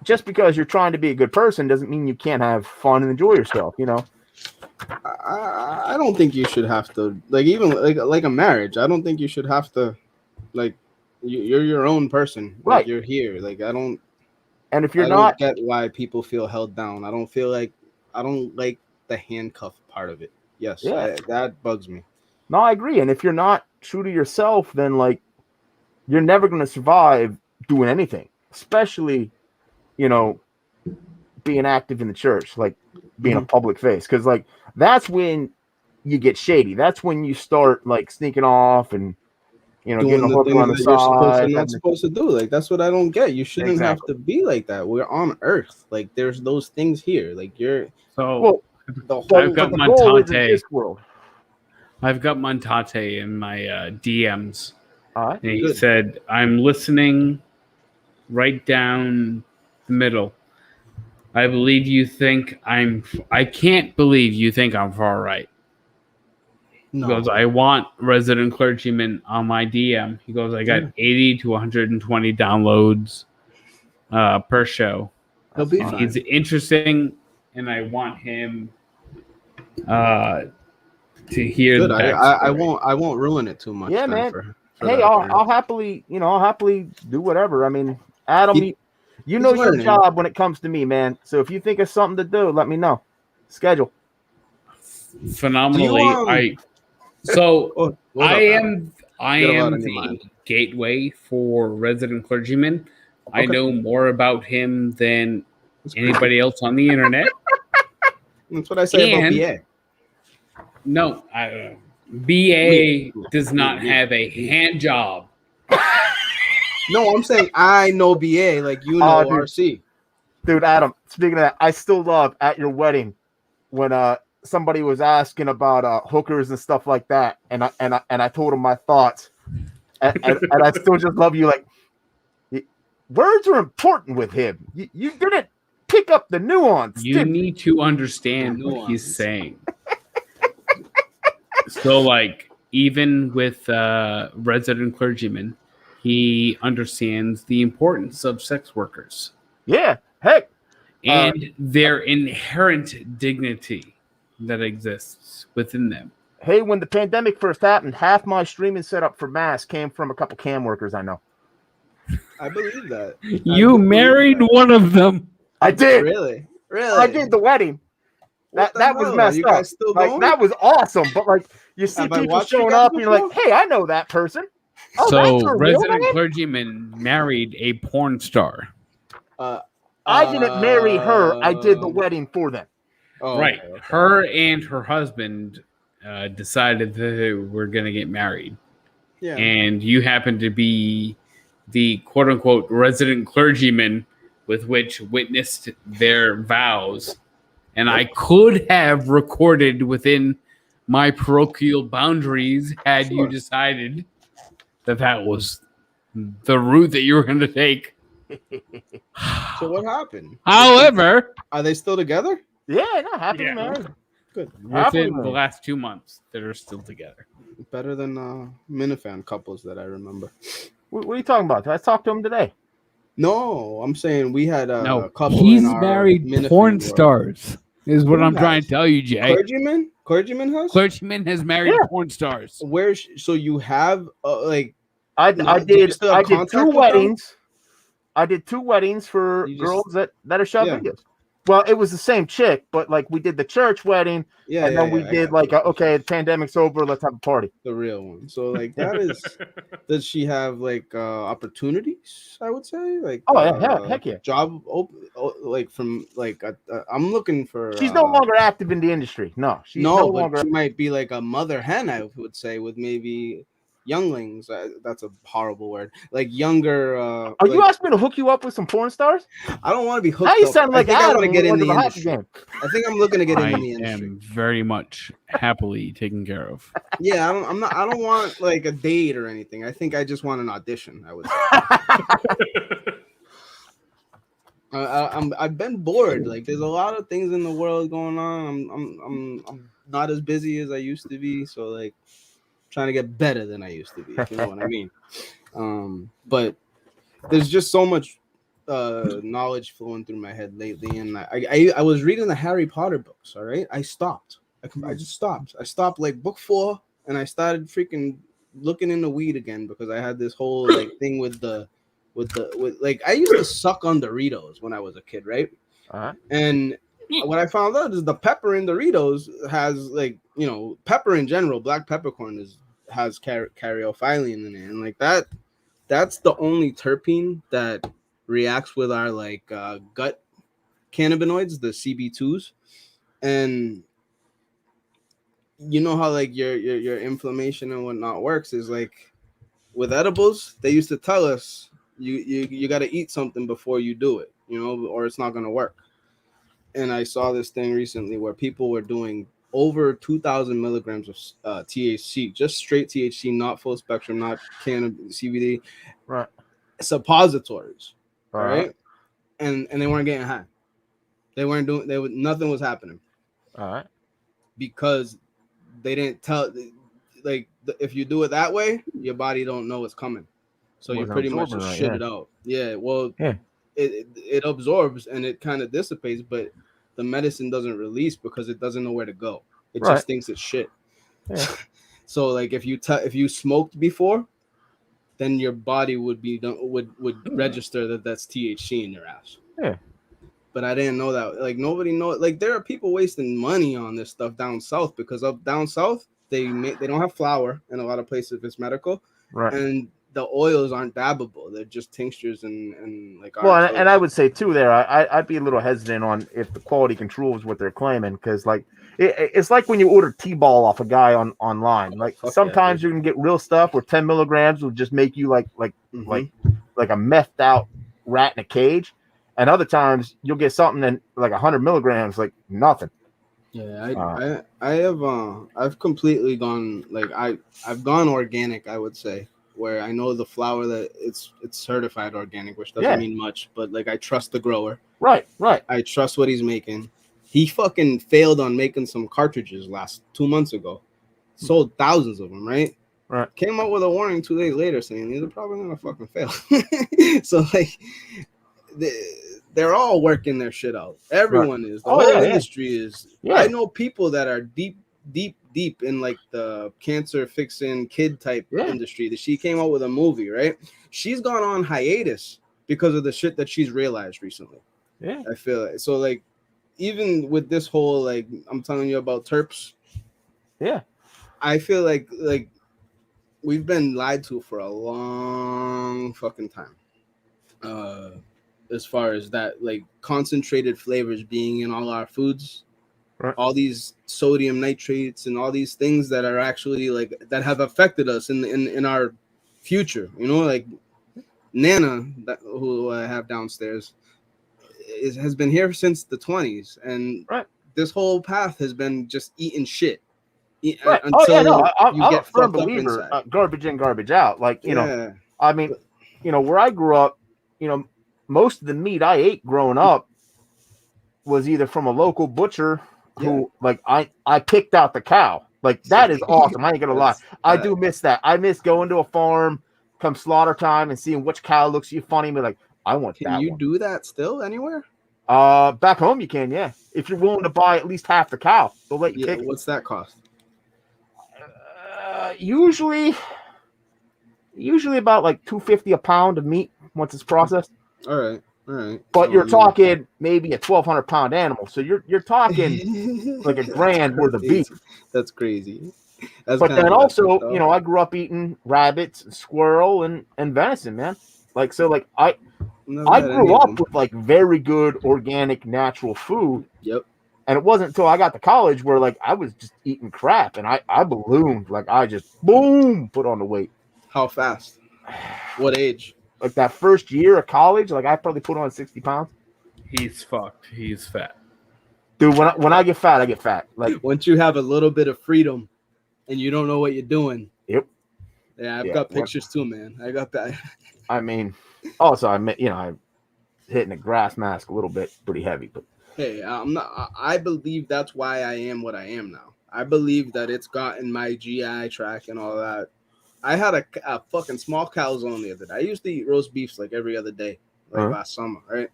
just because you're trying to be a good person doesn't mean you can't have fun and enjoy yourself, you know? I don't think you should have to, like, even like a marriage. I don't think you should have to, like, you're your own person. Like, Right. you're here. Like, I don't And if you're I not, don't get why people feel held down. I don't like the handcuff part of it. Yes, Yeah. that bugs me. no, I agree. And if you're not true to yourself, then, like, you're never going to survive doing anything, especially, you know, being active in the church, like being a public face. Because, like, that's when you get shady. That's when you start, like, sneaking off and, you know, Doing getting a the hooker things on the that you're supposed to side. not supposed to do. Like, that's what I don't get. You shouldn't have Exactly. to be like that. We're on Earth. Like, there's those things here. Like, you're So Well, the whole. I've got the goal is in Montate. this world. I've got Montate in my DMs. All right. And he Good. said, I'm listening right down the middle. I believe you think I can't believe you think I'm far right. He No. goes, I want resident clergyman on my DM. He goes, I got 80 to 120 downloads per show. He'll be That's fine. He's interesting, and I want him to hear Good. the I backstory. won't ruin it too much. Yeah, then man. for Hey, that, man. I'll happily, you know, I'll happily do whatever. I mean, Adam, He- you know he's your learning. job when it comes to me, man. So if you think of something to do, let me know. Schedule. Phenomenally. Do you, Oh, what's I up, Adam? am Get a lot the on your mind. gateway for resident clergymen. I Okay. know more about him than That's creepy. anybody else on the internet. That's what I say about And- BA. No, BA does not Me. have a hand job. No, I'm saying I know BA like you know Oh, dude. RC. Dude, Adam, speaking of that, I still love at your wedding when somebody was asking about hookers and stuff like that, and I told him my thoughts, and I still just love you. Like, words are important with him. You didn't pick up the nuance. You did need to understand what he's saying. So, like, even with resident clergymen, he understands the importance of sex workers Yeah, heck, and their inherent dignity that exists within them. hey, when the pandemic first happened, half my streaming setup for Mass came from a couple cam workers I know. I believe that. You married one of them. I did. Really? I did the wedding. What the That was hell? messed You up. guys still Like, going? that was awesome, but like you see Have I people watched you showing guys up and you're like, before? hey, I know that person. Oh, So, that's her real resident name? clergyman married a porn star. I didn't marry her. I did the wedding for them. Oh, Right. okay, okay. Her and her husband decided that they were going to get married. Yeah. And you happen to be the quote unquote resident clergyman with which witnessed their vows. And I could have recorded within my parochial boundaries had you Sure. decided that that was the route that you were going to take. So what happened? However, Are they still together? Yeah, no, happy Yeah. married. Good. Happily within the married. last 2 months, that are still together. Better than Minifan couples that I remember. What are you talking about? I talked to him today. No, I'm saying we had a No, couple. he's in our married Minifan porn world. stars, is what Who I'm trying has? to tell you, Jay. Clergyman? Clergyman house? Clergyman has married Yeah. porn stars. Where's so you have like I do you did still have contact two with them? weddings. I did two weddings for You just- girls that are shot Yeah. videos. Well, it was the same chick, but like we did the church wedding, yeah, and then yeah, we I did got like, you. okay, the pandemic's over, let's have a party. The real one. So like that is does she have like opportunities, I would say? Like Oh, yeah, heck yeah. Job like from like I'm looking for She's no longer active in the industry. No, she's no, no, but longer. she might be like a mother hen, I would say, with maybe younglings. That's a horrible word. Like younger. Are you like, asking me to hook you up with some porn stars? I don't want to be hooked. Now you up. sound like I think I Adam want to get in when the he went to industry. hockey game. I think I'm looking to get I into the industry. am very much happily taken care of. Yeah, I'm not. I don't want like a date or anything. I think I just want an audition. I would. Say. I've been bored. Like there's a lot of things in the world going on. I'm not as busy as I used to be. So like, trying to get better than I used to be. If you know what I mean? But there's just so much knowledge flowing through my head lately, and I was reading the Harry Potter books. All right, I stopped. I just stopped. I stopped like book 4, and I started freaking looking into weed again because I had this whole like thing with like I used to suck on Doritos when I was a kid, right? And what I found out is the pepper in Doritos has like, you know, pepper in general, black peppercorn has caryophyllene in it, and like that's the only terpene that reacts with our like gut cannabinoids, the CB2s. And you know how like your inflammation and whatnot works is like with edibles, they used to tell us you got to eat something before you do it, you know, or it's not going to work. And I saw this thing recently where people were doing over 2,000 milligrams of THC, just straight THC, not full spectrum, not cannabis, CBD, Right. suppositories, right? And they weren't getting high. They weren't doing. Nothing was happening. All right. Because they didn't tell. Like if you do it that way, your body don't know it's coming, so you pretty much just shit it out. Yeah. Well, it absorbs and it kind of dissipates, but the medicine doesn't release because it doesn't know where to go. It just thinks it's shit. Yeah. So like if you smoked before, then your body would register that that's THC in your ass. Yeah. But I didn't know that. Like nobody knows. Like there are people wasting money on this stuff down south because up down south they don't have flour in a lot of places if it's medical. Right. And the oils aren't dabbable. They're just tinctures and like. Well, and I would say too there, I'd be a little hesitant on if the quality control is what they're claiming, because like it's like when you order T-ball off a guy online. Like sometimes you can get real stuff where 10 milligrams will just make you like a methed out rat in a cage, and other times you'll get something that like 100 milligrams, like nothing. Yeah, I've completely gone like I've gone organic, I would say. Where I know the flower that it's certified organic, which doesn't mean much, but like I trust the grower. Right. I trust what he's making. He fucking failed on making some cartridges 2 months ago. Sold thousands of them, right? Right. Came out with a warning 2 days later saying these are probably gonna fucking fail. So like they're all working their shit out. Everyone is. The whole industry is. Yeah. I know people that are deep in like the cancer fixing kid type industry. That she came out with a movie, right? She's gone on hiatus because of the shit that she's realized recently. Yeah, I feel it. So like, even with this whole like I'm telling you about terps. Yeah, I feel like we've been lied to for a long fucking time. As far as that, like concentrated flavors being in all our foods. Right. All these sodium nitrates and all these things that are actually like that have affected us in our future, you know, like Nana, who I have downstairs, has been here since the 20s, and this whole path has been just eating shit until you get fucked up inside. Garbage in, garbage out. Like you know, I mean, you know, where I grew up, you know, most of the meat I ate growing up was either from a local butcher. Who like I picked out the cow. Like that is awesome. I ain't gonna lie. I do miss that. I miss going to a farm come slaughter time and seeing which cow looks you funny. Be like, I want that. Can you do that still anywhere? Back home you can, yeah. If you're willing to buy at least half the cow, they'll let you pick. What's that cost? Usually about like $2.50 a pound of meat once it's processed. All right. But you're talking maybe a 1,200 pound animal, so you're talking like $1,000 worth of beef. That's crazy. But then also, you know, I grew up eating rabbits, and squirrel, and venison, man. Like so, like I grew up with like very good organic natural food. Yep. And it wasn't until I got to college where like I was just eating crap, and I ballooned. Like I just boom put on the weight. How fast? What age? Like that first year of college, like I probably put on 60 pounds. He's fucked. He's fat. Dude, when I get fat, I get fat. Like once you have a little bit of freedom and you don't know what you're doing. Yep. Yeah, I've got pictures too, man. I got that. I mean, also I'm hitting a grass mask a little bit, pretty heavy, but hey, I'm not. I believe that's why I am what I am now. I believe that it's gotten my GI tract and all that. I had a fucking small calzone the other day. I used to eat roast beefs like every other day, like last summer, right?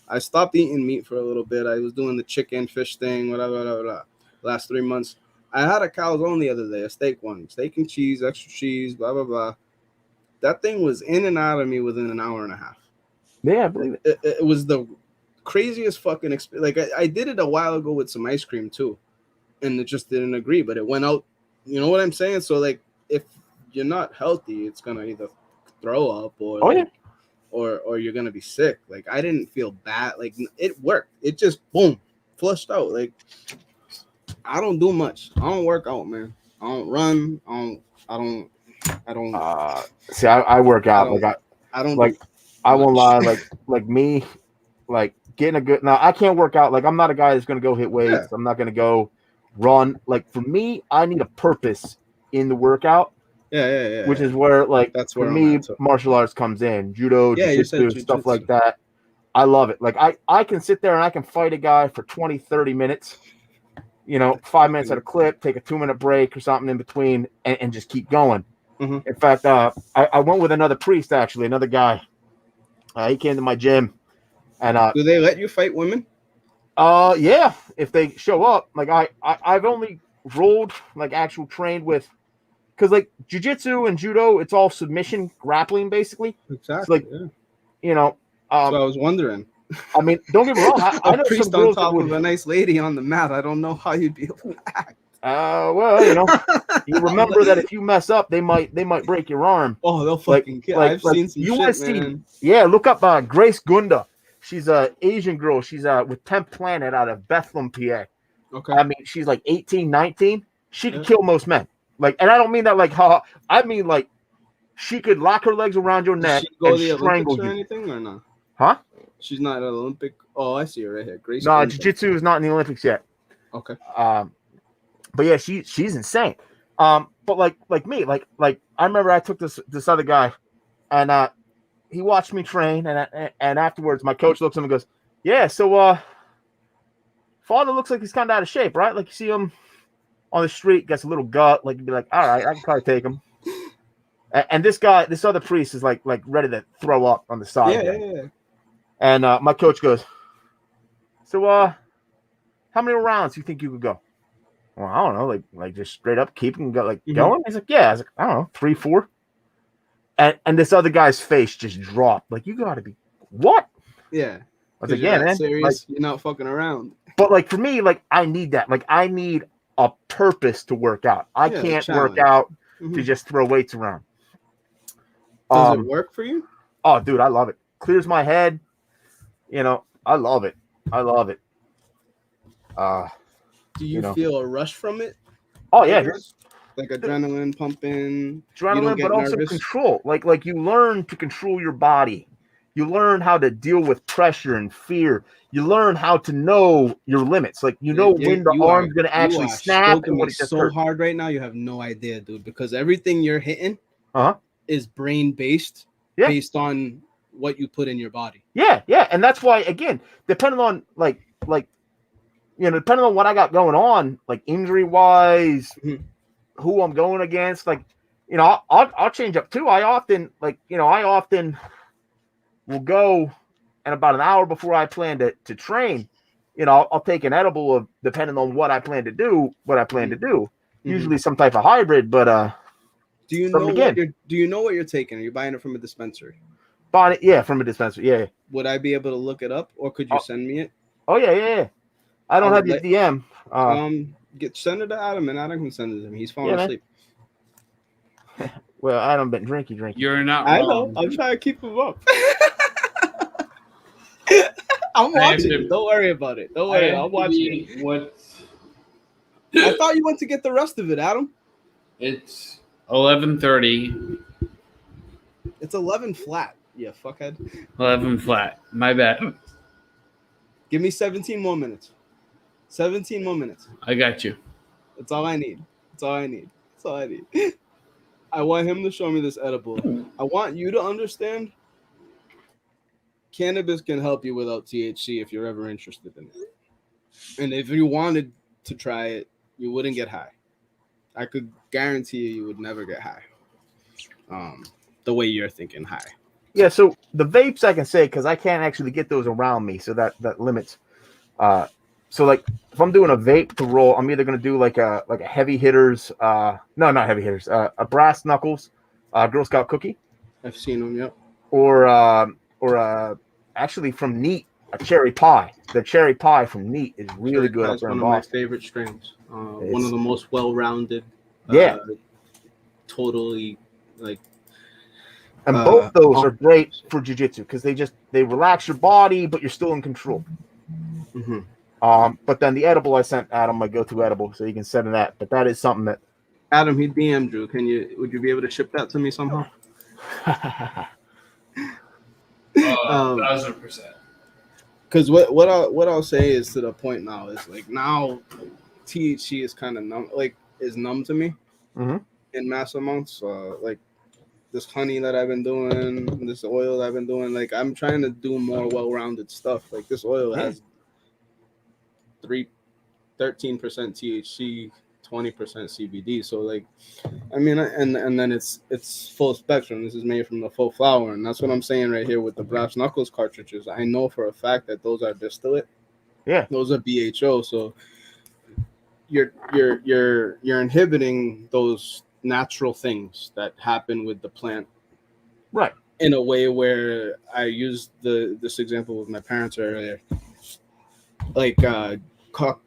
I stopped eating meat for a little bit. I was doing the chicken, fish thing, whatever. Last 3 months. I had a calzone the other day, a steak one. Steak and cheese, extra cheese, blah, blah, blah. That thing was in and out of me within an hour and a half. Yeah, I believe it. It was the craziest fucking experience. Like, I did it a while ago with some ice cream, too. And it just didn't agree, but it went out. You know what I'm saying? So, like, if you're not healthy, it's going to either throw up or, or you're going to be sick. Like, I didn't feel bad. Like, it worked. It just, boom, flushed out. Like, I don't do much. I don't work out, man. I don't run. I don't. See, I work out. I don't like. I won't lie. Like me, like getting a good. Now I can't work out. Like I'm not a guy that's gonna go hit weights. Yeah. I'm not gonna go run. Like for me, I need a purpose in the workout. Yeah. Which is where that's where for me martial arts comes in. Judo, jiu-jitsu, stuff like that. I love it. Like I can sit there and I can fight a guy for 20, 30 minutes. 5 minutes at a clip, take a 2-minute break or something in between, and just keep going. Mm-hmm. In fact, I went with another priest, actually, another guy. He came to my gym. And do they let you fight women? Yeah, if they show up. Like I've only rolled, like actual trained with, because like jiu-jitsu and judo, it's all submission grappling basically. Exactly. So, like, so I was wondering. I mean, don't get me wrong. I know priest some on girls top of a nice lady on the mat. I don't know how you'd be able to act. Well, you remember that if you mess up, they might break your arm. Oh, they'll fucking kill. I've seen some shit, man. Yeah, look up Grace Gunda. She's a Asian girl. She's with 10th Planet out of Bethlehem, PA. Okay. I mean, she's like 18, 19. She could kill most men. Like, and I don't mean that like ha. I mean like she could lock her legs around your neck and strangle you. Or anything or not? Huh? She's not an Olympic. Oh, I see her right here. Grace. No, jiu-jitsu is not in the Olympics yet. Okay. But yeah, she's insane. But like me, like I remember I took this other guy, and he watched me train, and afterwards my coach looks at him and goes, "Yeah, so Father looks like he's kind of out of shape, right? Like you see him on the street, gets a little gut, like you'd be like, all right, I can probably take him." And this other priest is like ready to throw up on the side. Yeah. And my coach goes, "So how many rounds do you think you could go?" Well, I don't know, like just straight up keeping going. He's like, yeah. I was like, I don't know, 3, 4. And this other guy's face just dropped. Like, you gotta be what? Yeah. I was like, yeah, man. Serious. Like, you're not fucking around. But like for me, like I need that. Like I need a purpose to work out. I can't work out to just throw weights around. Does it work for you? Oh, dude, I love it. Clears my head. I love it. Do you feel a rush from it? Oh yeah, like adrenaline pumping. Adrenaline, but also control. Like you learn to control your body. You learn how to deal with pressure and fear. You learn how to know your limits. Like when the arm's gonna actually snap and what it just so hard right now. You have no idea, dude. Because everything you're hitting is brain based, based on what you put in your body. Yeah, and that's why again, depending on depending on what I got going on, like injury wise, who I'm going against, like, I'll change up too. I often will go, and about an hour before I plan to train, I'll take an edible of depending on what I plan to do. Usually some type of hybrid, but do you know what you're taking? Are you buying it from a dispensary? Buying it, yeah, from a dispensary, yeah. Would I be able to look it up, or could you send me it? Oh yeah. I don't have your DM. Send it to Adam, and Adam can send it to him. He's falling asleep. Well, Adam been drinky. You're not I wrong. know. I'm trying to keep him up. I'm watching it. Don't worry about it. Don't worry. I'm watching it. I thought you went to get the rest of it, Adam. It's 11:30. It's 11 flat. Yeah, fuckhead. 11 flat. My bad. Give me 17 more minutes. 17 more minutes. I got you. That's all I need. I want him to show me this edible. I want you to understand cannabis can help you without THC if you're ever interested in it. And if you wanted to try it, you wouldn't get high. I could guarantee you would never get high. The way you're thinking high. Yeah, so the vapes I can say because I can't actually get those around me, so that limits. So like if I'm doing a vape to roll, I'm either gonna do like a heavy hitters. No, not heavy hitters. A brass knuckles, Girl Scout cookie, I've seen them. Yep. or actually from Neat, a cherry pie. The cherry pie from Neat is really good. That's Up there one in of my Boston. favorite strains. One of the most well-rounded. Yeah. Totally like. And both those are great for jiu-jitsu because they relax your body, but you're still in control. Mm-hmm. But then the edible I sent Adam, my go-to edible, so you can send that. But that is something that Adam, he DM'd you. Would you be able to ship that to me somehow? 1,000%. Because what I'll say is to the point now is like now THC is kind of numb, is numb to me in mass amounts. Like this honey that I've been doing, this oil that I've been doing, like I'm trying to do more well-rounded stuff. Like this oil has 13% THC, 20% CBD. So like, I mean, and then it's full spectrum. This is made from the full flower, and that's what I'm saying right here with the Brass Knuckles cartridges. I know for a fact that those are distillate. Yeah, those are BHO. So you're inhibiting those natural things that happen with the plant, right? In a way where I used this example with my parents earlier, like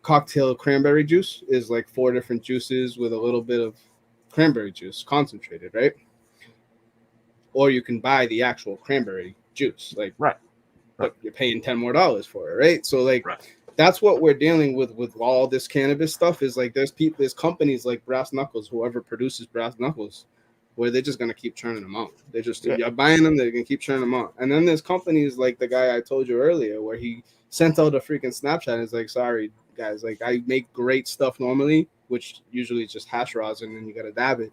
cocktail cranberry juice is like 4 different juices with a little bit of cranberry juice concentrated, right? Or you can buy the actual cranberry juice, like but you're paying $10 more for it, right? So like that's what we're dealing with all this cannabis stuff. Is like there's companies like Brass Knuckles, whoever produces Brass Knuckles, where they're just gonna keep churning them out. They're just you're buying them, they're gonna keep churning them out. And then there's companies like the guy I told you earlier, where he sent out a freaking Snapchat and is like, sorry guys, like I make great stuff normally, which usually is just hash rosin and you gotta dab it.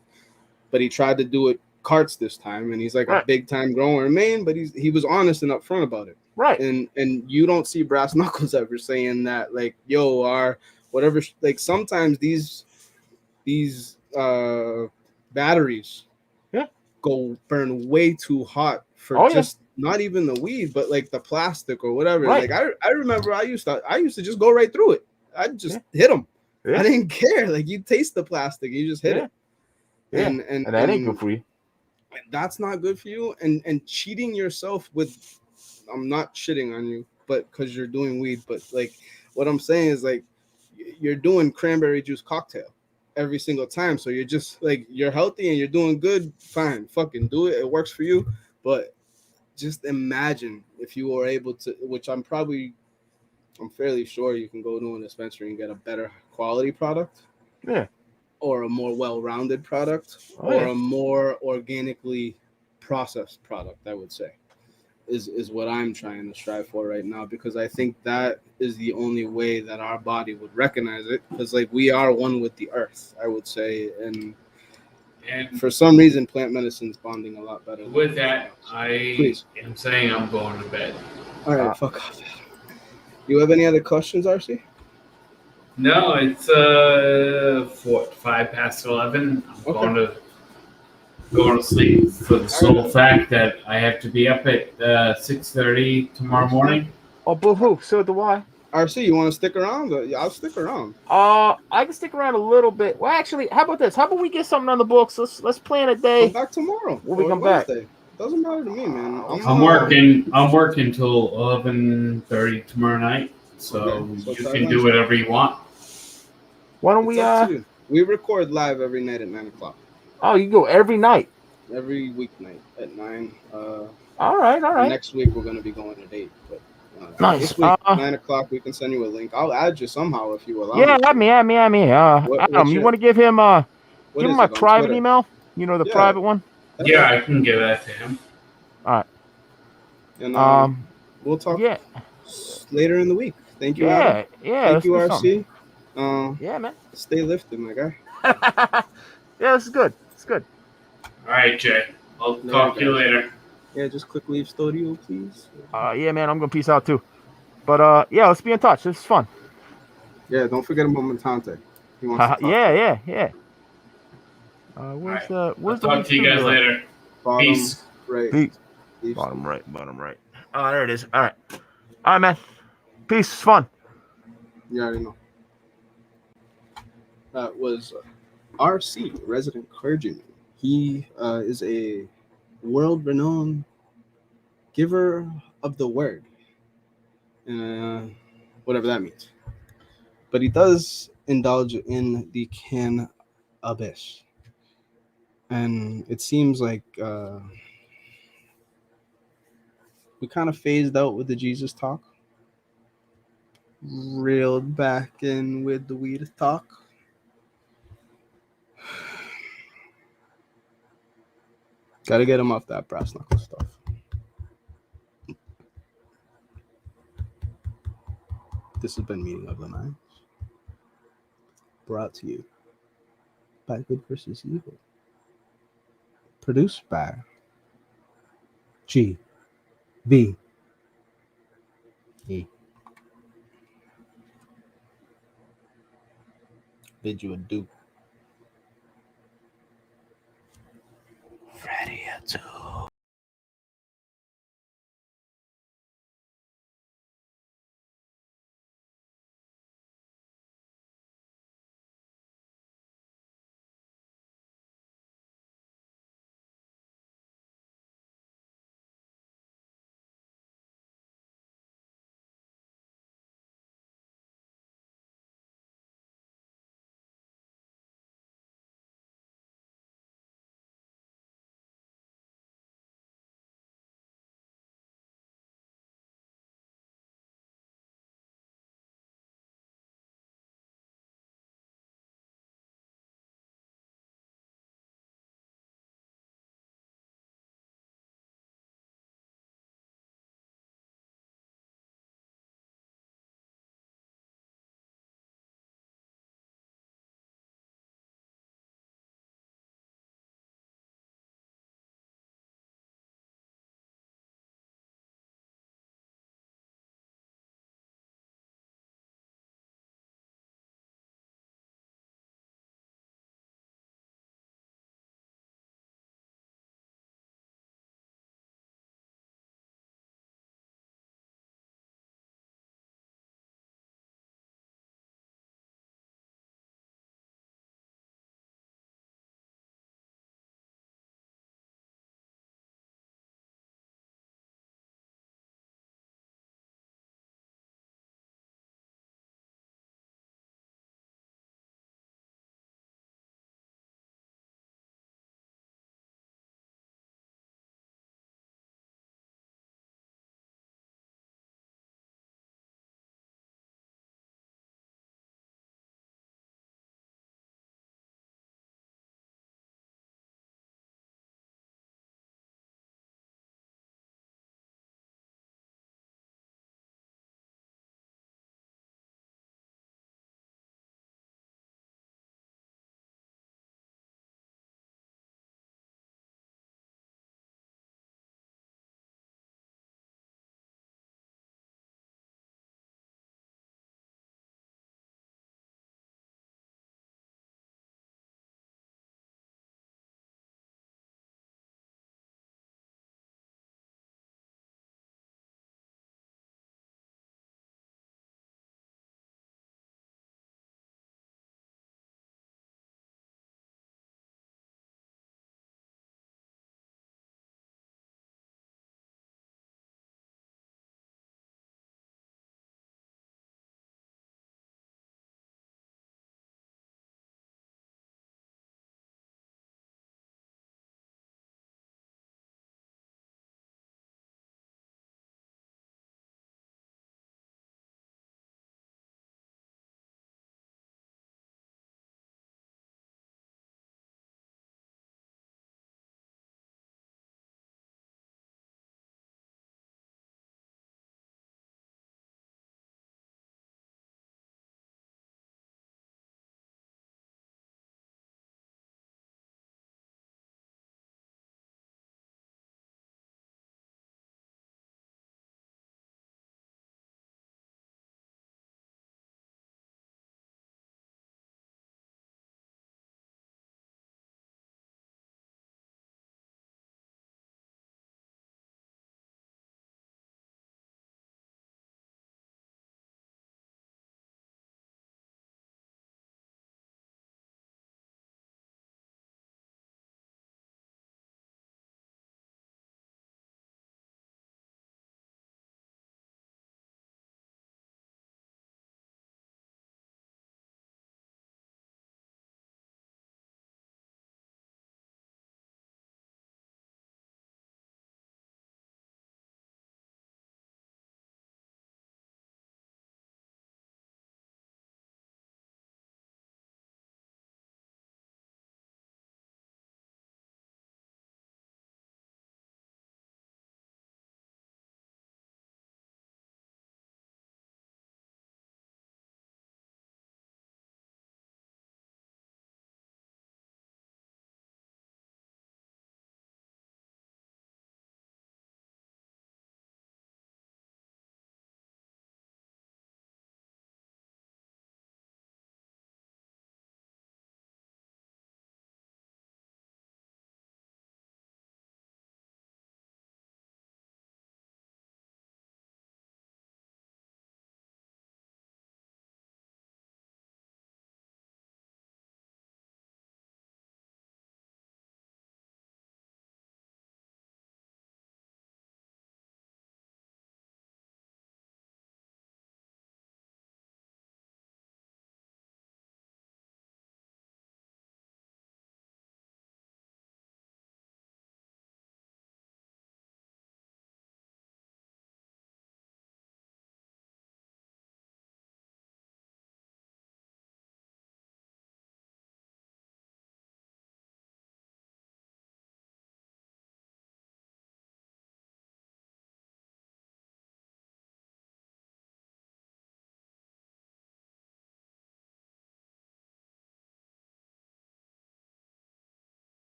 But he tried to do it carts this time, and he's like a big time grower in Maine, but he was honest and upfront about it. Right. And you don't see Brass Knuckles ever saying that, like, yo, our whatever, like sometimes these batteries go burn way too hot for not even the weed, but like the plastic or whatever. Like I remember I used to just go right through it. I'd just hit them. I didn't care. Like you taste the plastic, you just hit it. Yeah. And that ain't good for you. That's not good for you. And cheating yourself with, I'm not shitting on you, but because you're doing weed, but like what I'm saying is like you're doing cranberry juice cocktail every single time. So you're just like, you're healthy and you're doing good. Fine, fucking do it. It works for you. But just imagine if you were able to, which I'm fairly sure you can go to a dispensary and get a better quality product. Yeah. Or a more well-rounded product, a more organically processed product, I would say, is what I'm trying to strive for right now, because I think that is the only way that our body would recognize it, because like we are one with the earth, I would say, and for some reason plant medicine's bonding a lot better. With that, I am saying I'm going to bed. All right, fuck off. You have any other questions, RC? No, it's 11:05. I'm going to sleep for the sole fact that I have to be up at 6:30 tomorrow morning. Oh, boo-hoo. So do I. RC, you want to stick around? I'll stick around. I can stick around a little bit. Well, actually, how about this? How about we get something on the books? Let's plan a day. Come back tomorrow. When we come back. Doesn't matter to me, man. I'm working till 11:30 tomorrow night, so you can do whatever you want. Why don't we record live every night at 9:00. Oh, you go every night? Every weeknight at 9. All right. Next week we're gonna be going at 8. But nice. This week, 9:00, we can send you a link. I'll add you somehow if you allow. Yeah, add me. Adam, you want to give him my private email? You know, the private one. Yeah, I can give that to him. All right. And we'll talk later in the week. Thank you, Adam. Yeah. Thank you, RC. Yeah, man. Stay lifted, my guy. Yeah, this is good. It's good. All right, Jay. I'll talk to you later. Yeah, just click leave studio, please. Yeah, man. I'm gonna peace out too. But yeah, let's be in touch. This is fun. Yeah, don't forget about Montante. He wants to talk. Yeah. Where's I'll the talk to you guys distributor? later. Bottom Peace. right. Peace. Leave Bottom Steve. right. Oh, there it is. All right, man. Peace. It's fun. You already know. That was R.C., resident clergyman. He is a world-renowned giver of the word, whatever that means. But he does indulge in the cannabis, and it seems like we kind of phased out with the Jesus talk, reeled back in with the weed talk. Got to get him off that brass knuckle stuff. This has been Meeting of the Minds, brought to you by Good vs. Evil. Produced by GVE. Bid you adieu. Ready to